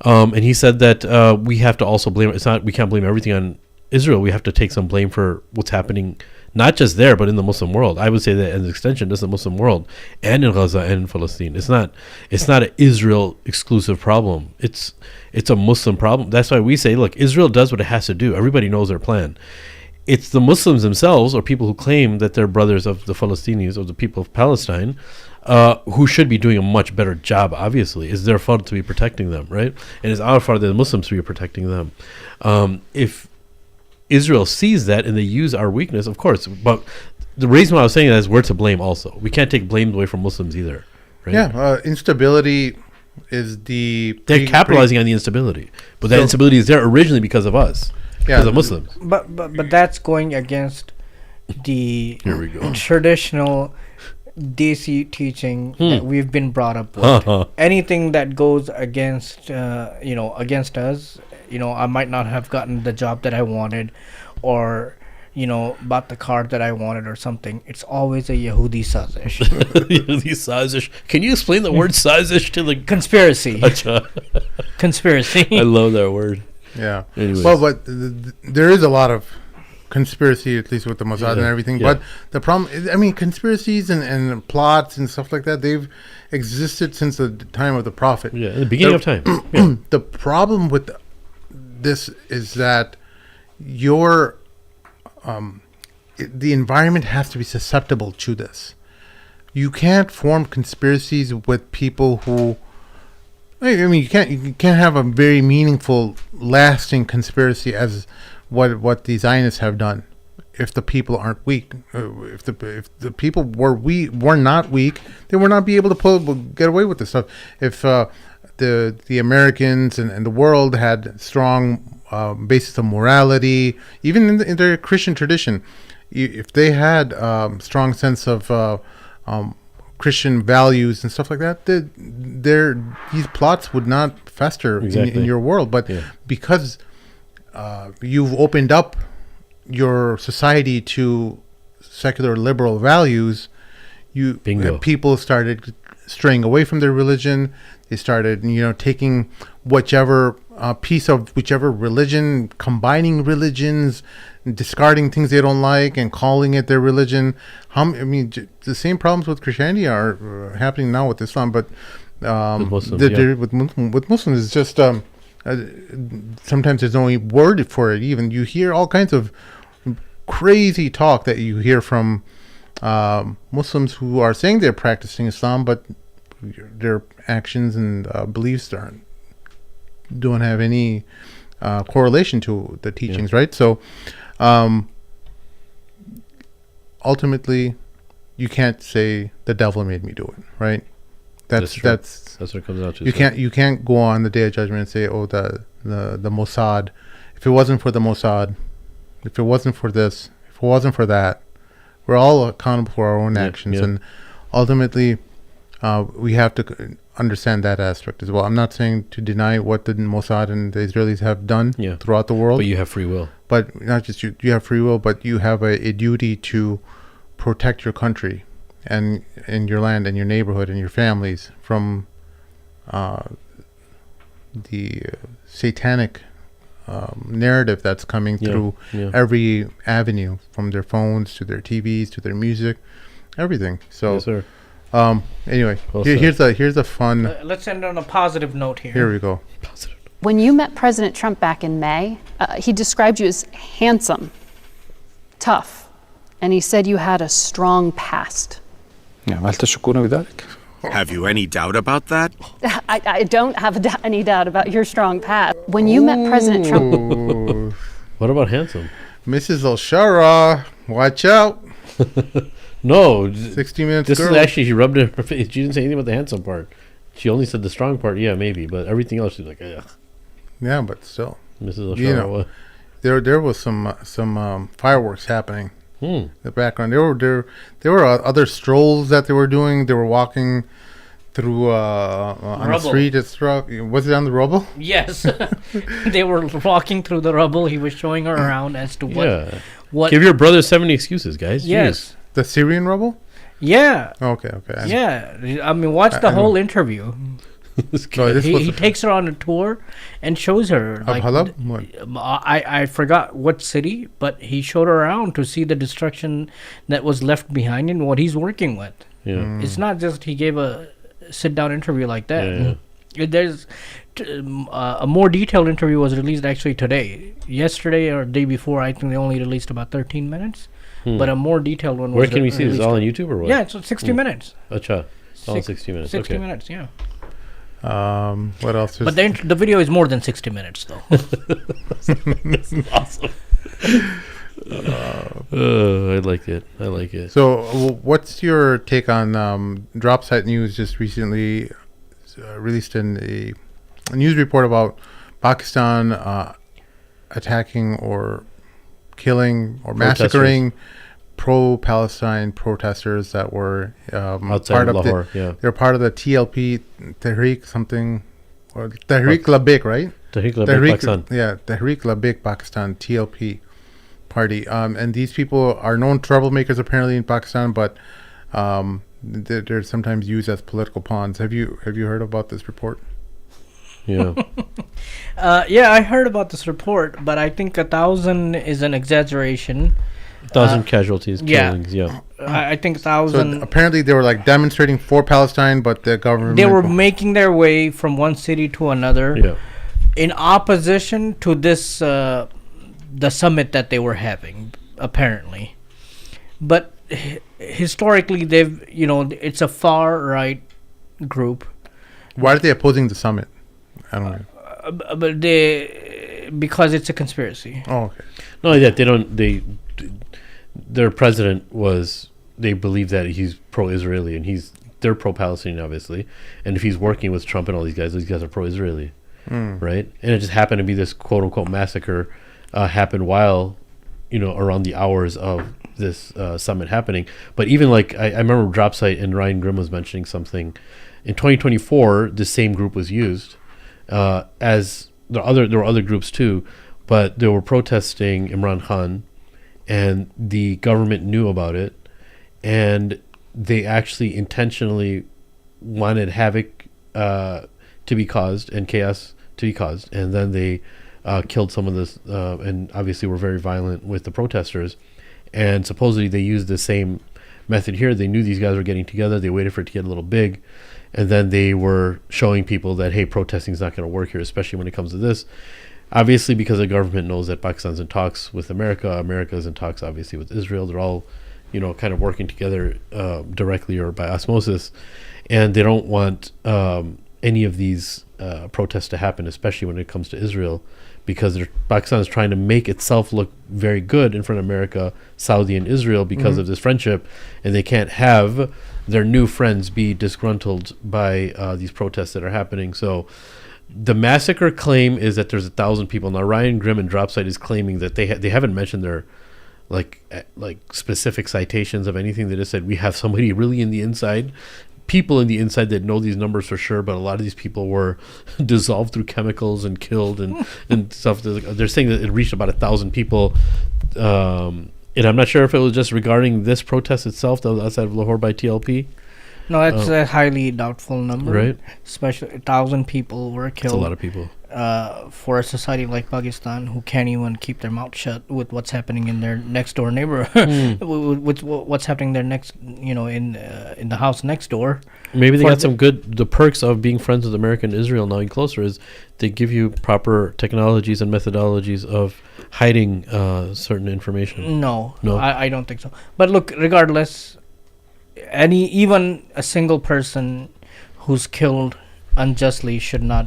And he said that we have to also blame. We can't blame everything on Israel. We have to take some blame for what's happening, not just there, but in the Muslim world. I would say that an extension is the Muslim world, and in Gaza and in Palestine. It's not an Israel exclusive problem. It's a Muslim problem. That's why we say, look, Israel does what it has to do. Everybody knows their plan. It's the Muslims themselves, or people who claim that they're brothers of the Palestinians or the people of Palestine, who should be doing a much better job. Obviously, it's their fault to be protecting them, right? And it's our fault, the Muslims, to be protecting them. If Israel sees that and they use our weakness, of course. But the reason why I was saying that is we're to blame also. We can't take blame away from Muslims either, right? Yeah, instability They're capitalizing on the instability, but that instability is there originally because of us, because of Muslims. But that's going against the Here we go. traditional Desi teaching that we've been brought up with. Anything that goes against against us, I might not have gotten the job that I wanted, or bought the car that I wanted or something. It's always a Yehudi sazish. Yehudi sazish. Can you explain the word sazish to the Conspiracy. Conspiracy. I love that word. Yeah. Anyways. Well, but there is a lot of conspiracy, at least with the Mossad and everything. Yeah. But the problem is, I mean, conspiracies and plots and stuff like that, they've existed since the time of the Prophet. Yeah, in the beginning of time. Yeah. The problem with this is that the environment has to be susceptible to this. You can't form conspiracies with people who, I mean, you can't have a very meaningful, lasting conspiracy as what the Zionists have done. If the people aren't weak, if the people were not weak, they would not be able to get away with this stuff. If the Americans and the world had strong basis of morality, even in their Christian tradition, if they had strong sense of Christian values and stuff like that, these plots would not fester in your world. But because you've opened up your society to secular liberal values, people started straying away from their religion. They started, taking whichever piece of whichever religion, combining religions, discarding things they don't like, and calling it their religion. The same problems with Christianity are happening now with Islam, but with Muslims, with Muslims, it's just sometimes there's no word for it. Even you hear all kinds of crazy talk that you hear from Muslims who are saying they're practicing Islam, but their actions and beliefs don't have any correlation to the teachings, right? So ultimately, you can't say the devil made me do it, right? That's what it comes out to. You can't go on the Day of Judgment and say, oh, the Mossad. If it wasn't for the Mossad, if it wasn't for this, if it wasn't for that, we're all accountable for our own actions, and ultimately, we have to understand that aspect as well. I'm not saying to deny what the Mossad and the Israelis have done throughout the world. But you have free will. But not just you have free will, but you have a duty to protect your country and your land and your neighborhood and your families from the satanic narrative that's coming through every avenue, from their phones to their TVs to their music, everything. So, yes, sir. Anyway, here's a fun. Let's end on a positive note here. Here we go. Positive. When you met President Trump back in May, he described you as handsome, tough, and he said you had a strong past. هل تشكون بذلك؟ Have you any doubt about that? I don't have any doubt about your strong past. When you met President Trump... What about handsome? Mrs. O'Shara, watch out. No. 60 Minutes This girl. is actually, she rubbed it in her face. She didn't say anything about the handsome part. She only said the strong part, maybe. But everything else, she's like, ugh. Yeah, but still. Mrs. O'Shara, there was some fireworks happening. In the background. There were other strolls that they were doing. They were walking through on the street. Was it on the rubble? Yes. They were walking through the rubble. He was showing her around as to what. Give your brother 70 excuses, guys. Yes. Jeez. The Syrian rubble? Yeah. Okay. Yeah. I mean, watch the whole interview. He takes her on a tour and shows her. I forgot what city, but he showed her around to see the destruction that was left behind and what he's working with. Yeah. It's not just he gave a sit-down interview like that. There's a more detailed interview was released actually today. Yesterday or the day before, I think they only released about 13 minutes. But a more detailed one was Where can we see this? All on YouTube or what? Yeah, it's 60 minutes. Acha. All 60 minutes. 60 minutes, yeah. What else? But the video is more than 60 minutes, though. That's awesome. I like it. So, what's your take on Dropsite News just recently released a news report about Pakistan attacking or killing or massacring pro-Palestine protesters that were Outside part of of Lahore, they're part of the TLP, Tehreek something, or Tehreek Labik, right? Tehreek Labik Pakistan. Yeah, Tehreek Labik Pakistan, TLP party. And these people are known troublemakers apparently in Pakistan, but they're sometimes used as political pawns. Have you heard about this report? Yeah. Yeah, I heard about this report, but I think 1,000 is an exaggeration. 1,000 casualties, yeah. killings, yeah. I think So 1,000. apparently they were like demonstrating for Palestine, but the government They were making their way from one city to another Yeah. in opposition to this the summit that they were having, apparently. But historically, they've it's a far right group. Why are they opposing the summit? I don't know. But because it's a conspiracy. Oh, okay. Not only that, their president they believe that he's pro-Israeli, and they're pro-Palestinian, obviously. And if he's working with Trump and all these guys are pro-Israeli, right? And it just happened to be this quote-unquote massacre happened while, around the hours of this summit happening. But even like, I remember Dropsite and Ryan Grimm was mentioning something. In 2024, the same group was used as there were other groups too, but they were protesting Imran Khan, and the government knew about it, and they actually intentionally wanted havoc to be caused and chaos to be caused, and then they killed some of this, and obviously were very violent with the protesters, and supposedly they used the same method here. They knew these guys were getting together, they waited for it to get a little big, and then they were showing people that, hey, protesting is not going to work here, especially when it comes to this. Obviously, because the government knows that Pakistan's in talks with America, America's in talks, obviously, with Israel. They're all, kind of working together directly or by osmosis. And they don't want any of these protests to happen, especially when it comes to Israel, because Pakistan is trying to make itself look very good in front of America, Saudi, and Israel because of this friendship. And they can't have their new friends be disgruntled by these protests that are happening. So the massacre claim is that there's 1,000 people. Now Ryan Grimm and Dropsite is claiming that they haven't mentioned their like specific citations of anything. They just said we have somebody really in the inside, people in the inside that know these numbers for sure, but a lot of these people were dissolved through chemicals and killed and stuff. They're saying that it reached about 1,000 people, and I'm not sure if it was just regarding this protest itself that was outside of Lahore by TLP. No, that's a highly doubtful number. Right. Especially 1,000 people were killed. That's a lot of people. For a society like Pakistan, who can't even keep their mouth shut with what's happening in their next door neighborhood, with what's happening there next, in the house next door. Maybe they got the perks of being friends with America and Israel now and closer is they give you proper technologies and methodologies of hiding certain information. No, I don't think so. But look, regardless, even a single person who's killed unjustly should not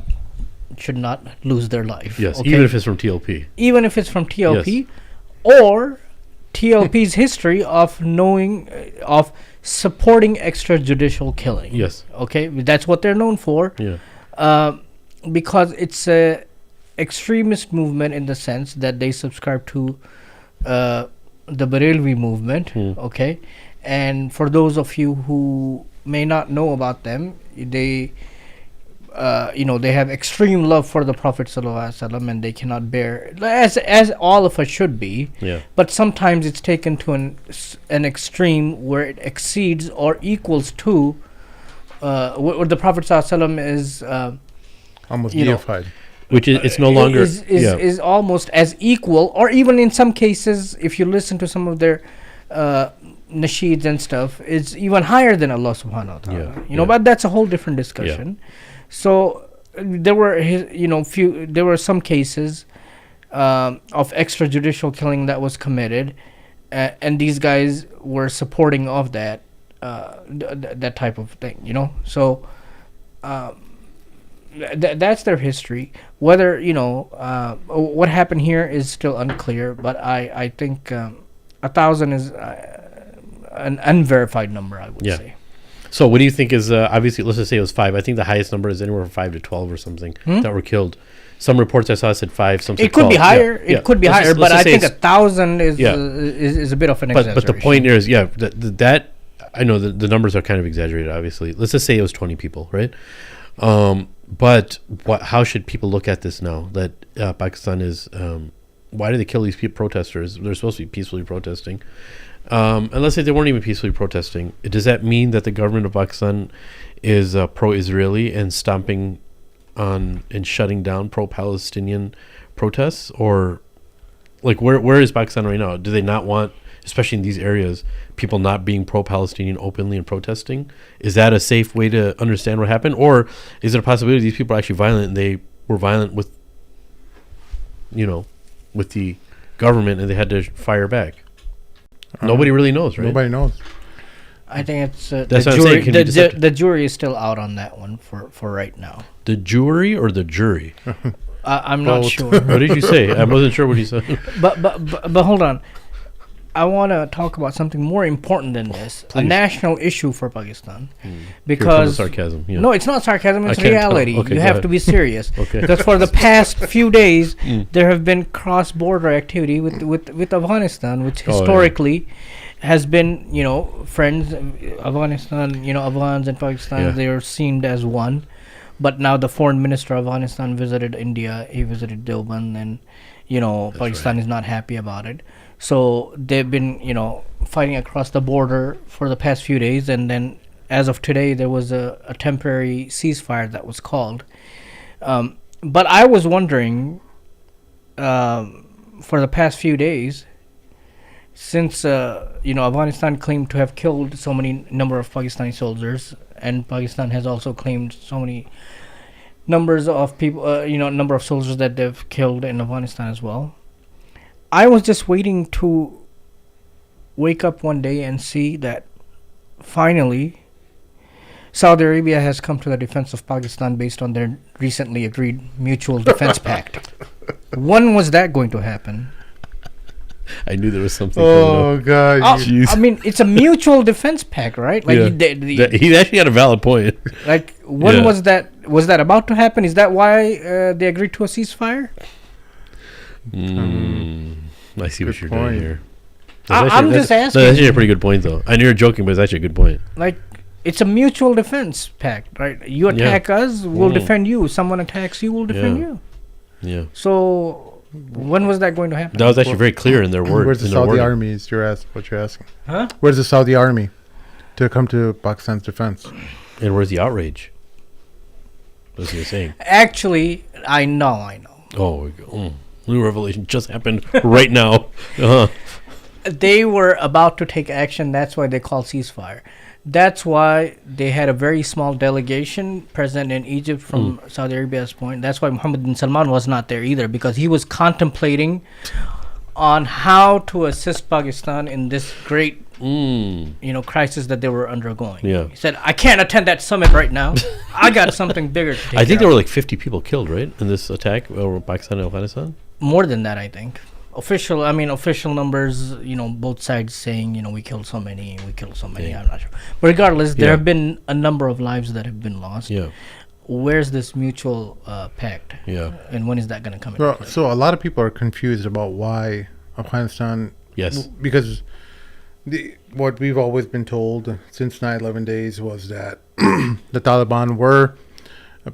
lose their life. Yes, okay? even if it's from TLP. Even if it's from TLP, yes. Or TLP's history of supporting extrajudicial killing. Yes. Okay, that's what they're known for. Yeah. Because it's a extremist movement in the sense that they subscribe to the Barelvi movement. Okay. And for those of you who may not know about them, they have extreme love for the Prophet ﷺ, and they cannot bear, as all of us should be. Yeah. But sometimes it's taken to an extreme where it exceeds or equals to where the Prophet ﷺ is almost deified. Which is it's no longer is almost as equal, or even in some cases, if you listen to some of their nasheeds and stuff, it's even higher than Allah subhanahu wa ta'ala. But that's a whole different discussion. So there were some cases of extrajudicial killing that was committed, and these guys were supporting of that that type of thing. So that's their history. Whether what happened here is still unclear, but I think 1,000 is an unverified number, I would say. So what do you think is obviously? Let's just say it was 5. I think the highest number is anywhere from 5 to 12 or something that were killed. Some reports I saw said 5. Some said It could 12. be higher. Yeah. It could be Let's higher, just- but let's I just say think it's- 1,000 is Yeah. is a bit of an exaggeration. But the point here is, that I know the numbers are kind of exaggerated. Obviously, let's just say it was 20 people, right? But how should people look at this now that Pakistan is? Why do they kill these protesters? They're supposed to be peacefully protesting. And let's say they weren't even peacefully protesting. Does that mean that the government of Pakistan is pro-Israeli and stomping on and shutting down pro-Palestinian protests? Or like where is Pakistan right now? Do they not want, especially in these areas, people not being pro-Palestinian openly and protesting? Is that a safe way to understand what happened? Or is it a possibility these people are actually violent and they were violent with the government and they had to fire back? Nobody really knows, right? Nobody knows. I think it's That's the what I'm jury. saying. Can you just The jury is still out on that one for right now. The jury or the jury? I'm not Both. sure. What did you say? I wasn't sure what you said. But hold on. I want to talk about something more important than this. A Please. national issue for Pakistan. Here comes Because the sarcasm. Yeah. no, it's not sarcasm, it's I can't tell. reality. Okay, you go have ahead. to be serious. Okay. Because for the past few days there have been cross-border activity with Afghanistan, which Oh, yeah. historically has been, friends. Afghanistan, Afghans and Pakistan, Yeah. they are seen as one. But now the foreign minister of Afghanistan visited India. He visited Deoband, and Pakistan is not happy about it. So they've been, fighting across the border for the past few days, and then as of today, there was a temporary ceasefire that was called. But I was wondering, for the past few days, since Afghanistan claimed to have killed so many number of Pakistani soldiers, and Pakistan has also claimed so many numbers of people, number of soldiers that they've killed in Afghanistan as well. I was just waiting to wake up one day and see that finally Saudi Arabia has come to the defense of Pakistan based on their recently agreed mutual defense pact. When was that going to happen? I knew there was something coming Oh up. God! Jeez. I mean, it's a mutual defense pact, right? Like, Yeah. He actually had a valid point. like when Yeah. was that? Was that about to happen? Is that why they agreed to a ceasefire? I see what Good you're point. doing here. I'm just That's asking. actually a pretty good point, though. I know you're joking, but it's actually a good point. Like, it's a mutual defense pact, right? You attack us, we'll defend you. Someone attacks you, we'll defend Yeah. you. Yeah, So, when was that going to happen? that was actually very clear in their word. Where's the in their Saudi wording. army? Is what you're asking? Huh? Where's the Saudi army to come to Pakistan's defense? And where's the outrage? That's what you're saying. Actually, I know. Oh, we go. New revelation just happened right now. Uh-huh. They were about to take action. That's why they called ceasefire. That's why they had a very small delegation present in Egypt from Saudi Arabia's point. That's why Mohammed bin Salman was not there either, because he was contemplating on how to assist Pakistan in this great crisis that they were undergoing. Yeah. He said, I can't attend that summit right now. I got something bigger to take I think care there were of." like 50 people killed, right, in this attack over Pakistan and Afghanistan. More than that, I think. Official numbers, both sides saying, we killed so many, Yeah. I'm not sure. But regardless, there Yeah. have been a number of lives that have been lost. Yeah, Where's this mutual pact? yeah, And when is that going to come into Well, play? so a lot of people are confused about why Afghanistan. yes, Because what we've always been told since 9/11 days was that the Taliban were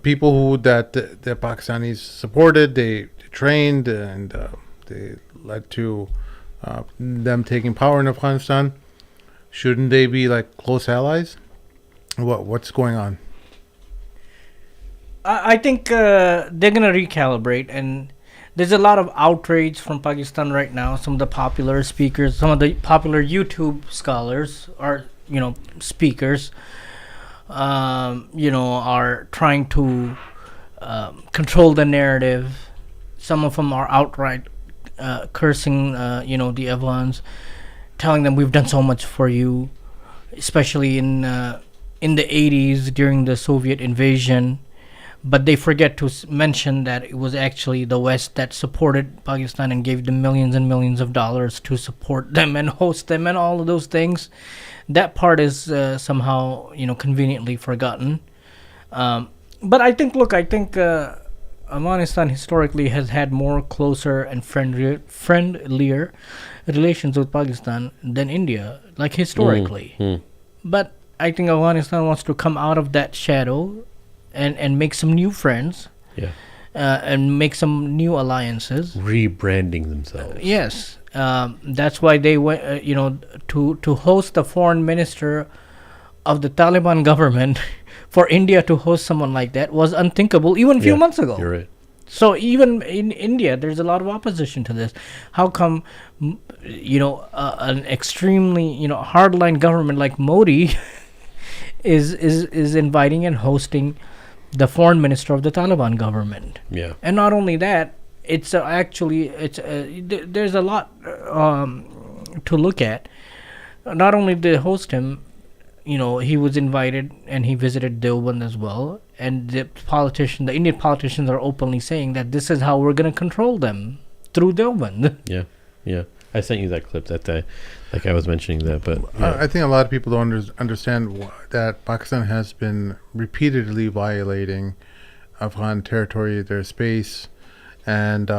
people that the Pakistanis supported. They trained and they led to them taking power in Afghanistan. Shouldn't they be like close allies? What's going on? I think they're going to recalibrate, and there's a lot of outrage from Pakistan right now. Some of the popular speakers, some of the popular YouTube scholars are, speakers, are trying to control the narrative. Some of them are outright cursing, the Afghans, telling them we've done so much for you, especially in the 80s during the Soviet invasion. but they forget to mention that it was actually the West that supported Pakistan and gave them millions and millions of dollars to support them and host them and all of those things. That part is somehow, conveniently forgotten. But I think Afghanistan historically has had more closer and friendlier relations with Pakistan than India, like historically. But I think Afghanistan wants to come out of that shadow and make some new friends. Yeah. And make some new alliances. Rebranding themselves. Yes. That's why they went, to host the foreign minister of the Taliban government. For India to host someone like that was unthinkable even a few months ago. You're right. So even in India, there's a lot of opposition to this. How come, an extremely, hardline government like Modi is inviting and hosting the foreign minister of the Taliban government? Yeah. And not only that, there's a lot to look at. Not only did they host him, he was invited and he visited Deoband as well. And the Indian politicians are openly saying that this is how we're going to control them, through Deoband. Yeah, yeah. I sent you that clip that day, like I was mentioning that. But yeah. I think a lot of people don't understand that Pakistan has been repeatedly violating Afghan territory, their space, and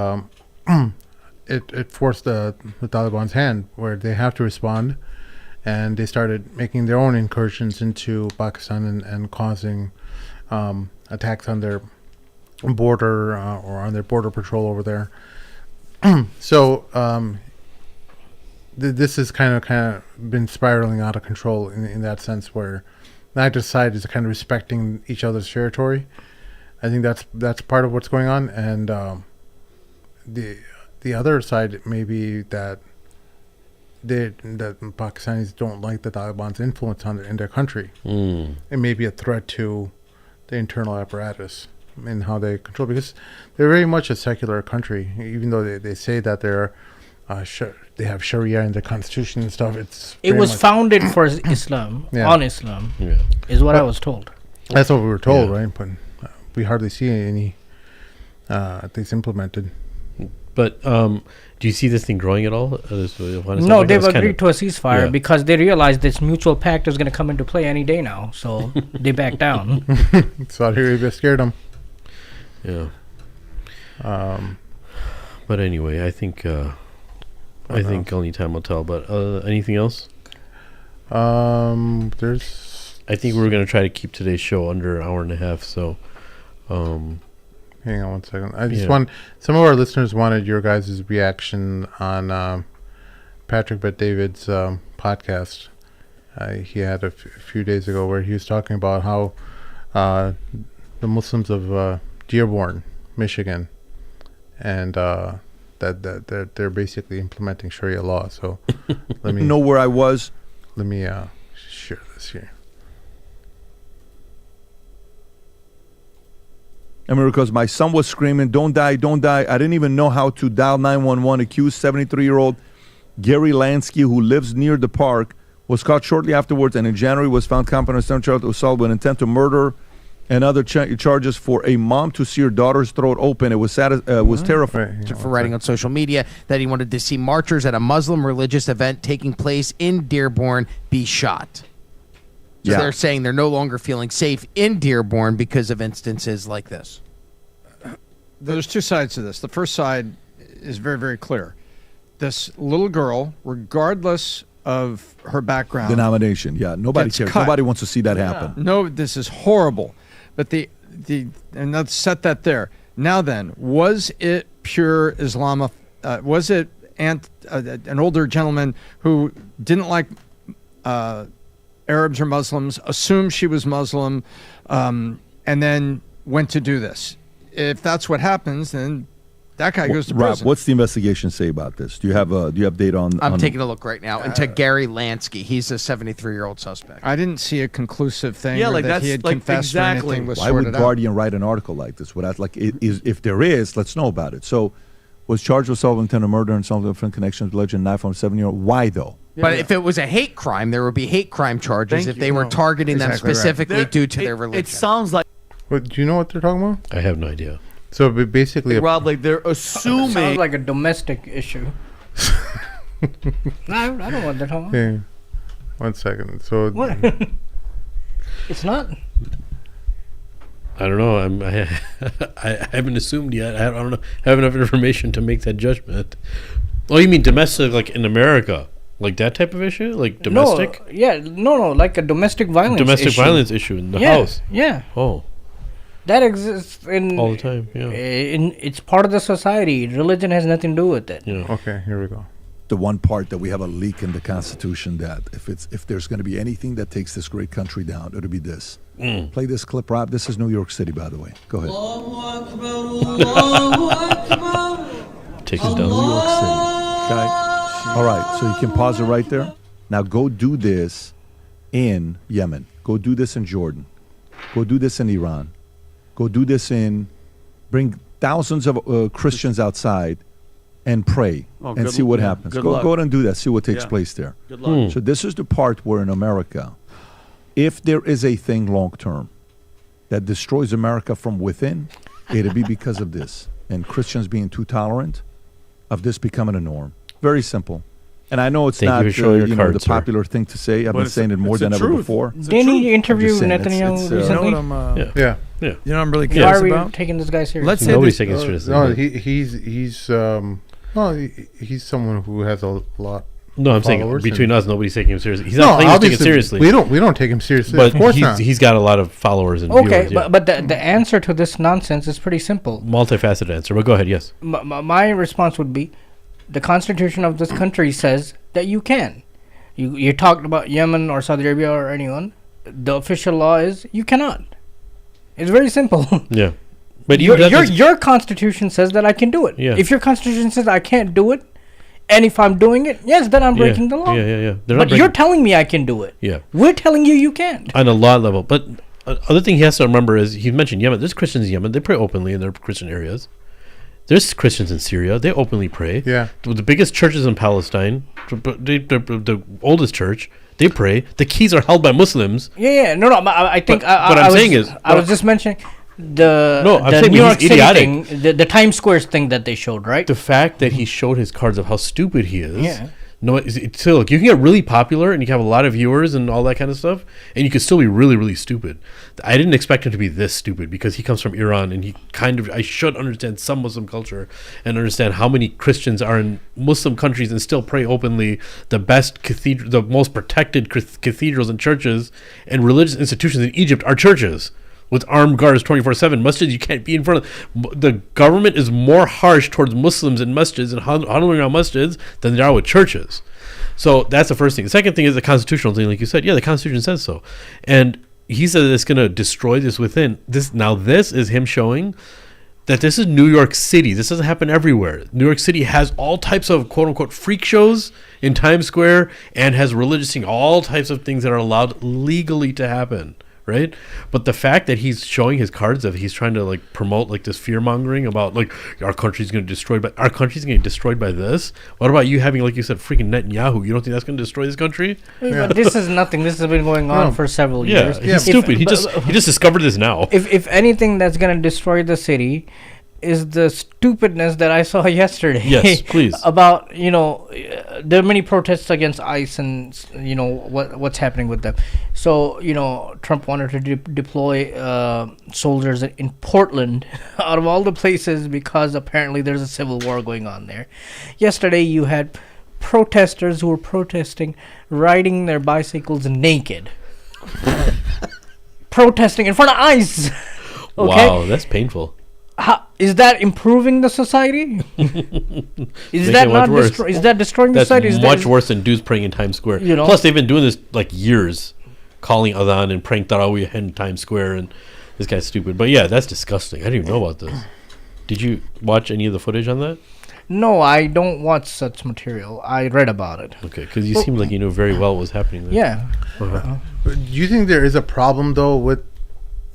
it forced the Taliban's hand where they have to respond. And they started making their own incursions into Pakistan and causing attacks on their border or on their border patrol over there. So this has kind of been spiraling out of control in that sense, where neither side is kind of respecting each other's territory. I think that's part of what's going on, and the other side may be that that Pakistanis don't like the Taliban's influence in their country. It may be a threat to the internal apparatus and how they control, because they're very much a secular country, even though they say that they have Sharia in their constitution and stuff. It was founded for Islam, on Islam, is what I was told. That's what we were told, right? But we hardly see any things implemented. But do you see this thing growing at all? No, they've agreed to a ceasefire because they realized this mutual pact is going to come into play any day now. So they backed down. Saudi Arabia scared them. Yeah. But anyway, I think only time will tell. But anything else? I think we're going to try to keep today's show under an hour and a half. So. Hang on 1 second. I just want some of our listeners wanted your guys' reaction on Patrick Bet-David's podcast. He had a few days ago where he was talking about how the Muslims of Dearborn, Michigan, and that they're basically implementing Sharia law. So let me know where I was. Let me share this here. I mean, because my son was screaming, "Don't die, don't die." I didn't even know how to dial 911. Accused 73-year-old Gary Lansky, who lives near the park, was caught shortly afterwards, and in January was found competent on child assault with intent to murder and other charges for a mom to see her daughter's throat open. It was terrifying. For writing on social media that he wanted to see marchers at a Muslim religious event taking place in Dearborn be shot. So they're saying they're no longer feeling safe in Dearborn because of instances like this. There's two sides to this. The first side is very, very clear. This little girl, regardless of her background, denomination, nobody cares. Cut. Nobody wants to see that happen. No, this is horrible. But and let's set that there. Now then, was it pure Islam? Was it an older gentleman who didn't like Arabs or Muslims, assumed she was Muslim, and then went to do this? If that's what happens, then that guy goes to prison. Rob, what's the investigation say about this? Do you have data on? I'm taking a look right now into Gary Lansky. He's a 73-year-old suspect. I didn't see a conclusive thing. Yeah, or like that he had confessed or anything was Why would sorted Guardian out. write an article like this? If there is, let's know about it. So, was charged with assault with intent to murder and some different connections with alleged knife from a 7-year-old. Why though? But if it was a hate crime, there would be hate crime charges if they were targeting them specifically due to their religion. It sounds like But do you know what they're talking about? I have no idea. So basically, Rob, like they're assuming. Sounds like a domestic issue. No, I don't know what they're talking about. yeah. 1 second. So What? It's not. I don't know. I haven't assumed yet. I don't know. I have enough information to make that judgment. Oh, you mean domestic, like in America, like that type of issue, like domestic? No, like a domestic violence. Domestic issue. violence issue in the Yeah, house. Yeah, Oh, that exists in all the time. Yeah. it's part of the society. Religion has nothing to do with it. Yeah. okay, here we go. The one part that we have a leak in the Constitution that if there's going to be anything that takes this great country down, it'll be this. Play this clip, Rob. This is New York City, by the way. Go ahead. Take us down. New York City. Okay. All right. So you can pause it right there. Now go do this in Yemen. Go do this in Jordan. Go do this in Iran. Go do this in. Bring thousands of Christians outside and pray and see what happens. Go ahead and do that. See what takes place there. Good luck. So this is the part where in America, if there is a thing long term that destroys America from within, it'll be because of this and Christians being too tolerant of this becoming a norm. Very simple. And I know it's Thank not you for showing your the cards, sir. popular thing to say. I've been saying it more than ever before. Didn't he interview saying, Netanyahu it's, You know recently? what I'm, Yeah. Yeah. Yeah. you know what I'm really Why curious are we about? taking this guy seriously? Let's say Nobody's this, taking it seriously. No, he's someone who has a lot. No, I'm saying followers between and- us, nobody's taking him seriously. He's not playing taking it obviously, seriously. We don't take him seriously. But of course he's, not. he's got a lot of followers and Okay, viewers. Yeah. but the answer to this nonsense is pretty simple. Multifaceted answer. But go ahead. Yes. My response would be, the Constitution of this country says that you can. You talked about Yemen or Saudi Arabia or anyone. The official law is you cannot. It's very simple. Yeah. But your Constitution says that I can do it. Yeah. If your Constitution says I can't do it, and if I'm doing it, yes, then I'm breaking the law. Yeah. They're But you're telling me I can do it. Yeah. We're telling you can't. On a law level. But other thing he has to remember is he mentioned Yemen. There's Christians in Yemen. They pray openly in their Christian areas. There's Christians in Syria. They openly pray. Yeah. The biggest churches in Palestine, the oldest church, they pray. The keys are held by Muslims. Yeah. No. I think what I'm saying is, I was just mentioning I'm the saying New York he's City idiotic. thing, the Times Square thing that they showed, right? The fact that he showed his cards of how stupid he is. Yeah. No, it's still, like, you can get really popular and you can have a lot of viewers and all that kind of stuff, and you can still be really, really stupid. I didn't expect him to be this stupid because he comes from Iran, and I should understand some Muslim culture and understand how many Christians are in Muslim countries and still pray openly. The most protected cathedrals and churches and religious institutions in Egypt are churches with armed guards 24/7. Masjids, you can't be in front of. The government is more harsh towards Muslims in masjids and handling around masjids than they are with churches. So that's the first thing. The second thing is the constitutional thing, like you said. Yeah, the Constitution says so. And he said it's going to destroy this within. This is him showing that this is New York City. This doesn't happen everywhere. New York City has all types of quote-unquote freak shows in Times Square and has religious things, all types of things that are allowed legally to happen. Right, but the fact that he's showing his cards, that he's trying to like promote like this fear mongering about like our country's going to destroy, but our country's going to get destroyed by this. What about you having, like you said, freaking Netanyahu? You don't think that's going to destroy this country? Yeah. But this is nothing. This has been going on for several years. Yeah, he's stupid. He just discovered this now. If anything that's going to destroy the city is the stupidness that I saw yesterday. Yes, please. About, there are many protests against ICE and, what's happening with them. So, Trump wanted to deploy soldiers in Portland out of all the places because apparently there's a civil war going on there. Yesterday you had protesters who were protesting, riding their bicycles naked. Protesting in front of ICE. Okay? Wow, that's painful. Is that improving the society? Is that not is that destroying the society? That's much worse than dudes praying in Times Square. Plus, they've been doing this like years, calling adhan and praying tarawih in Times Square, and this guy's stupid. But yeah, that's disgusting. I didn't even know about this. Did you watch any of the footage on that? No, I don't watch such material. I read about it. Okay, because you seem like you know very well what was happening there. Yeah. Do you think there is a problem though with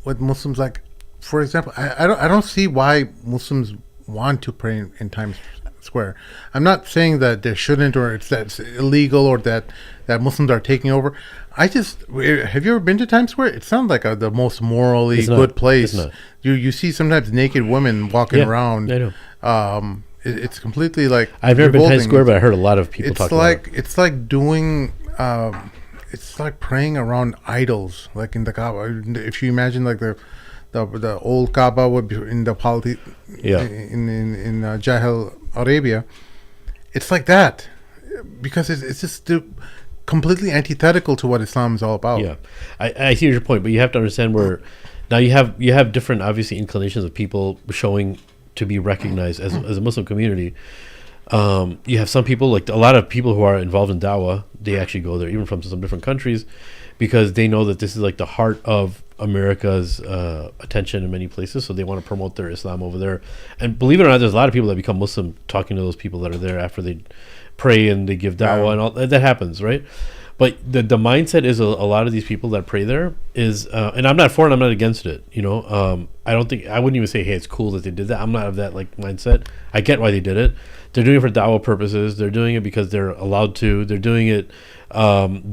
Muslims? Like, for example, I don't see why Muslims want to pray in Times Square. I'm not saying that there shouldn't, or that's illegal, or that Muslims are taking over. Have you ever been to Times Square? It sounds like the most morally good place. It's not. You see sometimes naked women walking around. I know. It's completely like I've never been to Times revolting. Square, but I heard a lot of people talk about it. It's like doing. It's like praying around idols, like in the Kaaba. If you imagine like the old Kaaba would be in the in Jahil Arabia, it's like that, because it's just completely antithetical to what Islam is all about. Yeah, I hear your point, but you have to understand where now you have different obviously inclinations of people showing to be recognized as a Muslim community. You have some people, like a lot of people who are involved in dawah, they actually go there even from some different countries because they know that this is like the heart of America's attention in many places, so they want to promote their Islam over there. And believe it or not, there's a lot of people that become Muslim talking to those people that are there after they pray and they give dawah and all that happens, right? But the mindset is a lot of these people that pray there is, and I'm not for it, I'm not against it. You know, I wouldn't even say, hey, it's cool that they did that. I'm not of that like mindset. I get why they did it. They're doing it for dawah purposes. They're doing it because they're allowed to. They're doing it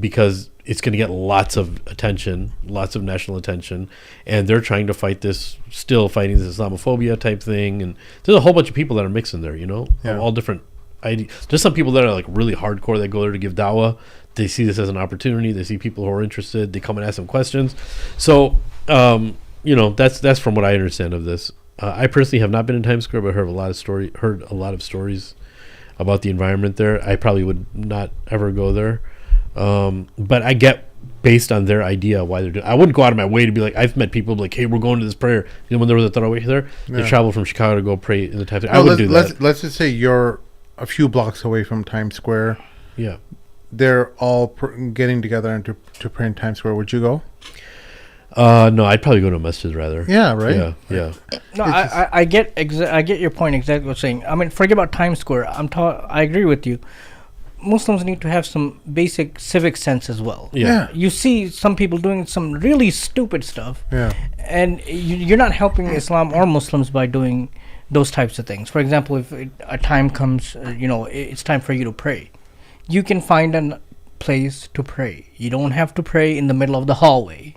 because it's going to get lots of attention, lots of national attention, and they're trying to fighting this Islamophobia type thing. And there's a whole bunch of people that are mixing there, you know, all different ideas. There's some people that are like really hardcore that go there to give dawah. They see this as an opportunity. They see people who are interested. They come and ask them questions. So, you know, that's from what I understand of this. I personally have not been in Times Square, but heard a lot of stories about the environment there. I probably would not ever go there, but I get based on their idea why they're doing. I wouldn't go out of my way to be like. I've met people like, hey, we're going to this prayer. You know, when there was a tarawih there, they traveled from Chicago to go pray in the Times Square. I wouldn't do that. Let's just say you're a few blocks away from Times Square. Yeah, they're all getting together and to pray in Times Square. Would you go? No, I'd probably go to a masjid rather. Yeah, right. Yeah. No, I get your point exactly what you're saying. I mean, forget about Times Square. I agree with you. Muslims need to have some basic civic sense as well. Yeah. You see some people doing some really stupid stuff. Yeah. And you're not helping Islam or Muslims by doing those types of things. For example, if a time comes, it's time for you to pray, you can find a place to pray. You don't have to pray in the middle of the hallway.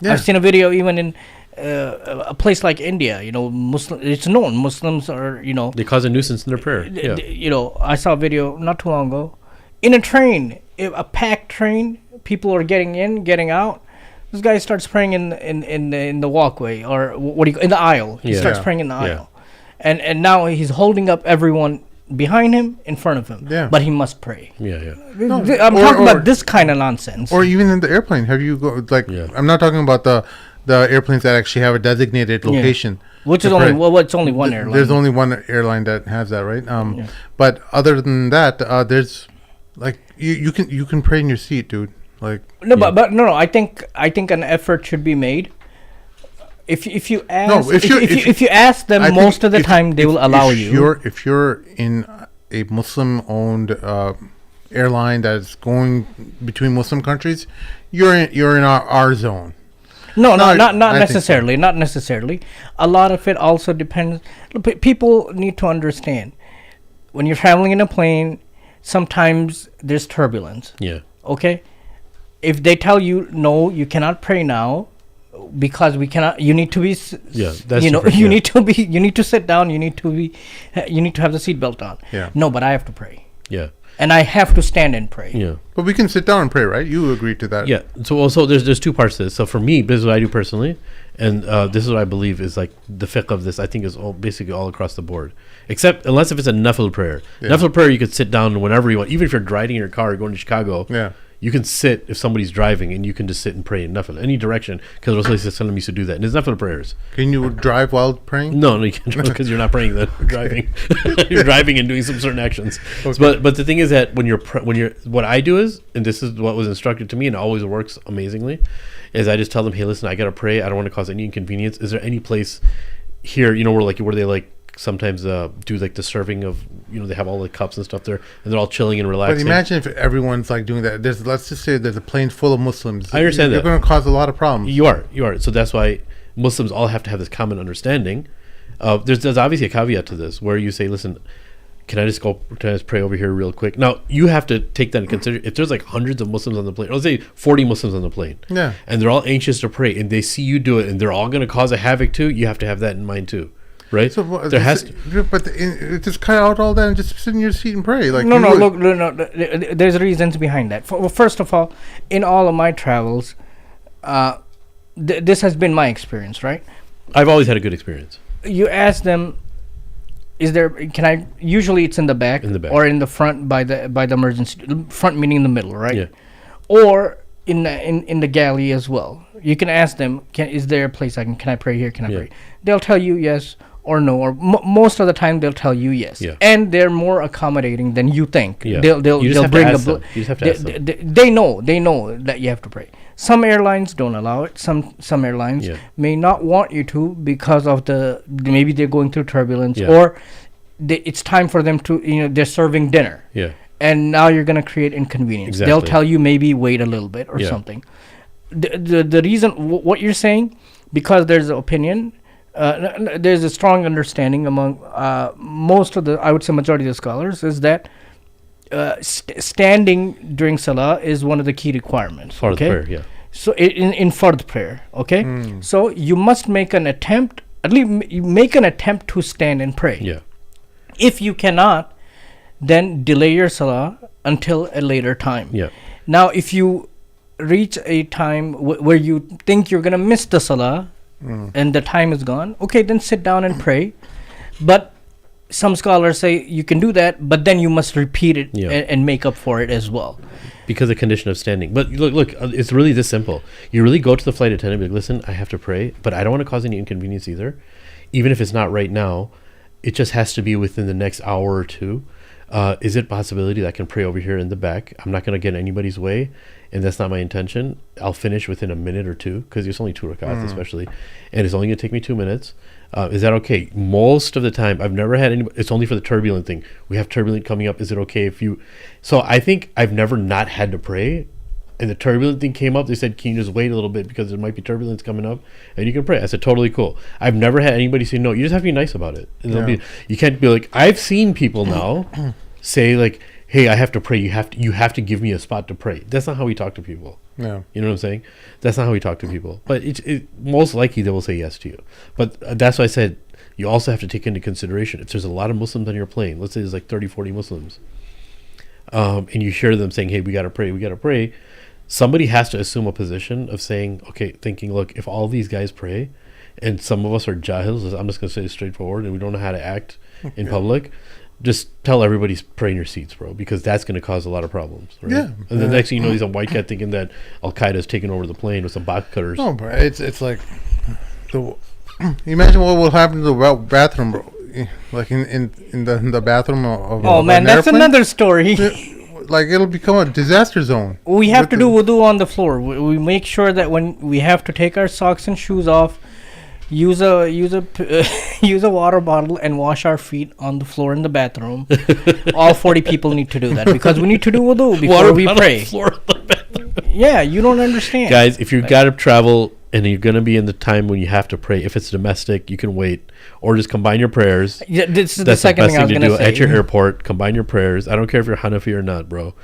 Yeah. I've seen a video even in a place like India. It's known Muslims are, they cause a nuisance in their prayer. Yeah. I saw a video not too long ago in a train, a packed train. People are getting in, getting out. This guy starts praying in the walkway, or in the aisle. He starts praying in the aisle, and now he's holding up everyone behind him, in front of him. Yeah. But he must pray. Yeah. No, I'm talking about this kind of nonsense. Or even in the airplane. Have you I'm not talking about the airplanes that actually have a designated location. Which is it's only one airline. There's only one airline that has that, right? But other than that, there's like you can pray in your seat, dude. Like but I think an effort should be made. If you ask them, most of the time they will allow you. If you're in a Muslim-owned airline that's going between Muslim countries, you're in our zone. No, not necessarily. Not necessarily. A lot of it also depends. People need to understand when you're traveling in a plane, sometimes there's turbulence. Yeah. Okay. If they tell you no, you cannot pray now, because we cannot. You need to be. That's you need to be. You need to sit down. You need to be. You need to have the seatbelt on. Yeah. No, but I have to pray. Yeah. And I have to stand and pray. Yeah. But we can sit down and pray, right? You agreed to that. Yeah. So also there's two parts to this. So for me, this is what I do personally, and this is what I believe is like the fiqh of this. I think is basically all across the board, except unless if it's a nafil prayer. Yeah. Nafil prayer, you could sit down whenever you want, even if you're driving in your car or going to Chicago. Yeah. You can sit if somebody's driving, and you can just sit and pray in nafil, any direction, because Rasulullah used to do that. And it's nafil prayers. Can you drive while praying? No, you can't drive because you're not praying. Then you're driving. You're driving and doing some certain actions. Okay. But the thing is that when you're what I do is, and this is what was instructed to me, and it always works amazingly, is I just tell them, hey, listen, I gotta pray. I don't want to cause any inconvenience. Is there any place here, where they sometimes do like the serving of, they have all the cups and stuff there, and they're all chilling and relaxing. But imagine if everyone's like doing that. Let's just say there's a plane full of Muslims. I understand that. You're going to cause a lot of problems. You are. So that's why Muslims all have to have this common understanding. There's obviously a caveat to this, where you say, listen, can I just pray over here real quick? Now, you have to take that into consideration. If there's like hundreds of Muslims on the plane, let's say 40 Muslims on the plane, and they're all anxious to pray, and they see you do it, and they're all going to cause a havoc too, you have to have that in mind too. Right, so but just cut out all that and just sit in your seat and pray. Like there's reasons behind that. Well, first of all, in all of my travels, this has been my experience. Right, I've always had a good experience. You ask them, is there? Can I? Usually, it's in the back, or in the front by the emergency front, meaning in the middle, right? Yeah. Or in the galley as well. You can ask them, is there a place can I pray here? Can I pray? They'll tell you yes or no, or most of the time they'll tell you yes, and they're more accommodating than you think. They'll bring you just have to ask them. They know that you have to pray. Some airlines don't allow it. Some airlines may not want you to because of maybe they're going through turbulence, or it's time for them to they're serving dinner. And now you're going to create inconvenience. Exactly. They'll tell you maybe wait a little bit or something. The reason what you're saying, because there's an opinion. There's a strong understanding among most of I would say majority of the scholars, is that standing during Salah is one of the key requirements. Fard prayer, So in Fard prayer, so you must make an attempt, at least you make an attempt to stand and pray. If you cannot, then delay your Salah until a later time. Now, if you reach a time where you think you're going to miss the Salah, and the time is gone, okay, then sit down and pray. But some scholars say you can do that, but then you must repeat it and make up for it as well. Because a condition of standing. But look, it's really this simple. You really go to the flight attendant and be like, listen, I have to pray, but I don't want to cause any inconvenience either. Even if it's not right now, it just has to be within the next hour or two. Is it a possibility that I can pray over here in the back? I'm not going to get in anybody's way, and that's not my intention. I'll finish within a minute or two, because it's only 2 rakats especially, and it's only going to take me 2 minutes. Is that okay? Most of the time, I've never had anybody. It's only for the turbulent thing. We have turbulent coming up. Is it okay if you? So I think I've never not had to pray, and the turbulent thing came up. They said, can you just wait a little bit because there might be turbulence coming up, and you can pray. I said, totally cool. I've never had anybody say no. You just have to be nice about it. You can't be like, I've seen people now say like, hey, I have to pray. You have to give me a spot to pray. That's not how we talk to people. Yeah. You know what I'm saying? That's not how we talk to people. But it most likely they will say yes to you. But that's why I said you also have to take into consideration if there's a lot of Muslims on your plane. Let's say there's like 30, 40 Muslims. And you hear them saying, hey, we got to pray. Somebody has to assume a position of saying, okay, thinking, look, if all these guys pray and some of us are jahils, I'm just going to say it straightforward, and we don't know how to act in public, just tell everybody pray in your seats, bro, because that's going to cause a lot of problems. Right? Yeah. And the next thing you know, he's a white cat thinking that Al-Qaeda is taking over the plane with some box cutters. No, bro. It's like, imagine what will happen to the bathroom, bro. Like in the bathroom of man, that's airplane. Another story. Like it'll become a disaster zone. We have to do wudu on the floor. We make sure that when we have to take our socks and shoes off, use a water bottle and wash our feet on the floor in the bathroom. All 40 people need to do that because we need to do wudu before we pray. Yeah, you don't understand, guys. If you've got to travel and you're going to be in the time when you have to pray, if it's domestic, you can wait or just combine your prayers. Yeah, this is the second thing I was going to say. At your airport, combine your prayers. I don't care if you're Hanafi or not, bro.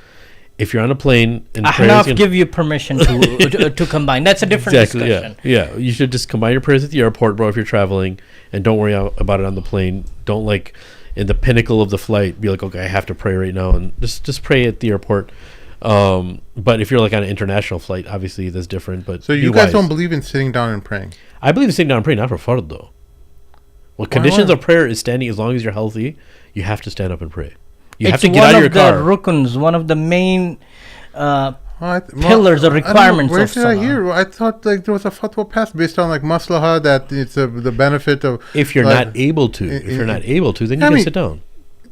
If you're on a plane and Hanaf give you permission to combine. That's a different discussion. Yeah. You should just combine your prayers at the airport, bro, if you're traveling, and don't worry about it on the plane. Don't like in the pinnacle of the flight be like, okay, I have to pray right now, and just pray at the airport. But if you're like on an international flight, obviously that's different. But so you guys don't believe in sitting down and praying? I believe in sitting down and praying, not for fard though. Well, conditions of prayer is standing. As long as you're healthy, you have to stand up and pray. You have to get out of your car. It's one of the rukuns, one of the main pillars or requirements where of Salah. Did I hear? I thought like there was a fatwa passed based on like maslaha that it's the benefit of. If you're not able to, then you can sit down.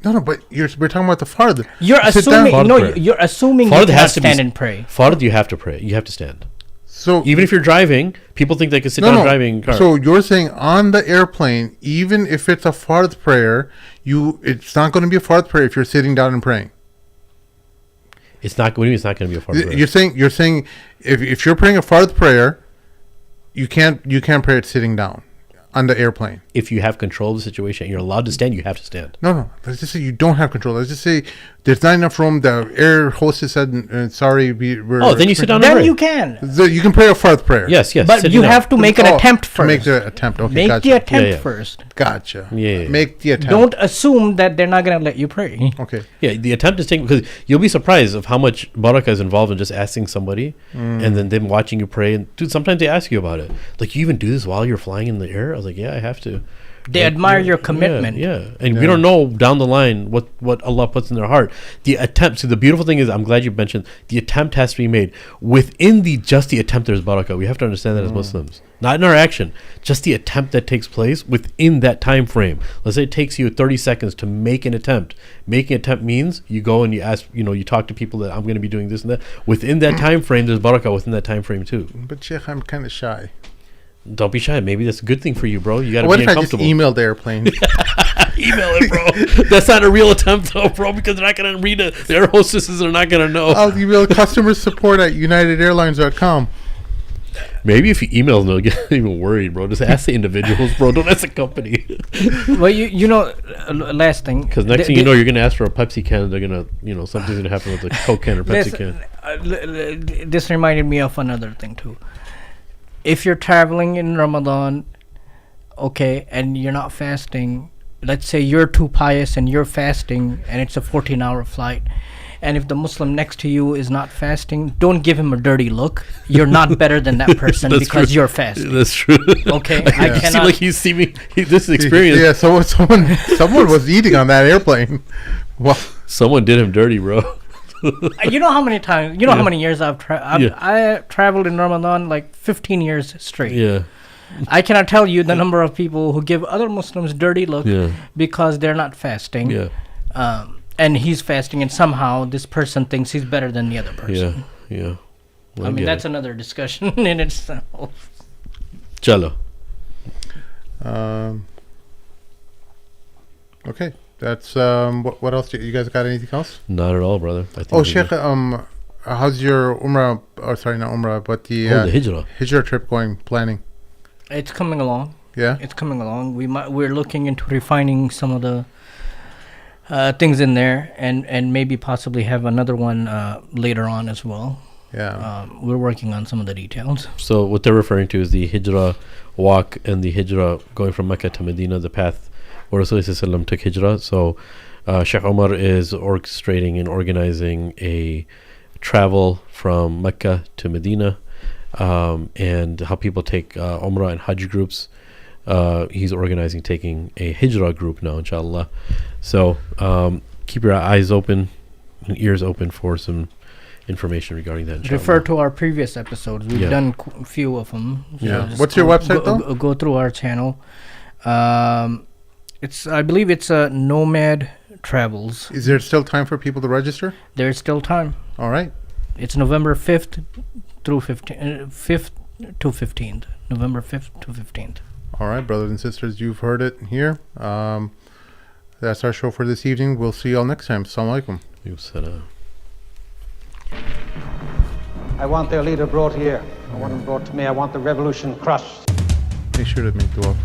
No, but we're talking about the fard. You're assuming you're assuming you have to stand and pray. Fard, you have to pray. You have to stand. So even if you're driving, people think they can sit down driving car. So you're saying on the airplane, even if it's a fard prayer, it's not going to be a fard prayer if you're sitting down and praying. It's not. What do you mean it's not going to be a fard prayer? You're saying if you're praying a fard prayer, you can't pray it sitting down. on the airplane. If you have control of the situation and you're allowed to stand, you have to stand. No. Let's just say you don't have control. Let's just say there's not enough room. The air hostess said, "Sorry, we're." Then you sit down and Then pray. you can. You can pray a fourth prayer. Yes. But sit you down. have to make an attempt To first. make the attempt. Okay, Make gotcha. the attempt Yeah. first. Gotcha. Yeah. Make the attempt. Don't assume that they're not going to let you pray. Okay. Yeah, the attempt is taken because you'll be surprised of how much barakah is involved in just asking somebody and then them watching you pray. And dude, sometimes they ask you about it. Like, you even do this while you're flying in the air? I was like, yeah, I have to. They admire your commitment. Yeah. And we don't know down the line what Allah puts in their heart. The attempt. So the beautiful thing is, I'm glad you mentioned the attempt has to be made within just the attempt. There's barakah. We have to understand that as Muslims, not in our action, just the attempt that takes place within that time frame. Let's say it takes you 30 seconds to make an attempt. Making an attempt means you go and you ask, you talk to people that I'm going to be doing this and that. Within that time frame, there's barakah within that time frame too. But Sheikh, I'm kind of shy. Don't be shy. Maybe that's a good thing for you, bro. You got to What be if I just uncomfortable. email the airplane? Email it, bro. That's not a real attempt, though, bro, because they're not going to read it. The air hostesses are not going to know. I'll email customer support at UnitedAirlines.com. Maybe if you email them, they'll get even worried, bro. Just ask the individuals, bro. Don't ask the company. Well, last thing. Because next thing you know, you're going to ask for a Pepsi can. They're going to, something's going to happen with the Coke can or Pepsi can. This reminded me of another thing, too. If you're traveling in Ramadan, okay, and you're not fasting, let's say you're too pious and you're fasting and it's a 14-hour flight, and if the Muslim next to you is not fasting, don't give him a dirty look. You're not better than that person because you're fasting. That's true. Okay, I seem like he's seen me. This is experience. Yeah, someone was eating on that airplane. Well, someone did him dirty, bro. You know how many times? How many years I've I traveled in Ramadan like 15 years straight. Yeah. I cannot tell you the number of people who give other Muslims dirty look because they're not fasting. Yeah. And he's fasting, and somehow this person thinks he's better than the other person. Yeah. Well, I mean, that's another discussion in itself. Chalo. Okay. That's what else? You guys got anything else? Not at all, brother. I think Sheikh, how's your Umrah? Oh, sorry, not Umrah, but the Hijrah trip planning? It's coming along. Yeah, it's coming along. We're looking into refining some of the things in there, and maybe possibly have another one later on as well. Yeah, we're working on some of the details. So what they're referring to is the Hijrah walk and the Hijrah going from Mecca to Medina, the path where Rasulullah took Hijrah. So Sheikh Omar is orchestrating and organizing a travel from Mecca to Medina, and how people take Umrah and Hajj groups. He's organizing taking a Hijrah group now, inshallah. So keep your eyes open and ears open for some information regarding that, inshallah. Refer to our previous episodes. We've done a few of them. Yeah. What's your website, though? Go through our channel. I believe it's Nomad Travels. Is there still time for people to register? There's still time. All right. It's November 5th through 5th to 15th. November 5th to 15th. All right, brothers and sisters, you've heard it here. That's our show for this evening. We'll see you all next time. Assalamu alaikum. I want their leader brought here. I want him brought to me. I want the revolution crushed. Make sure to make dua.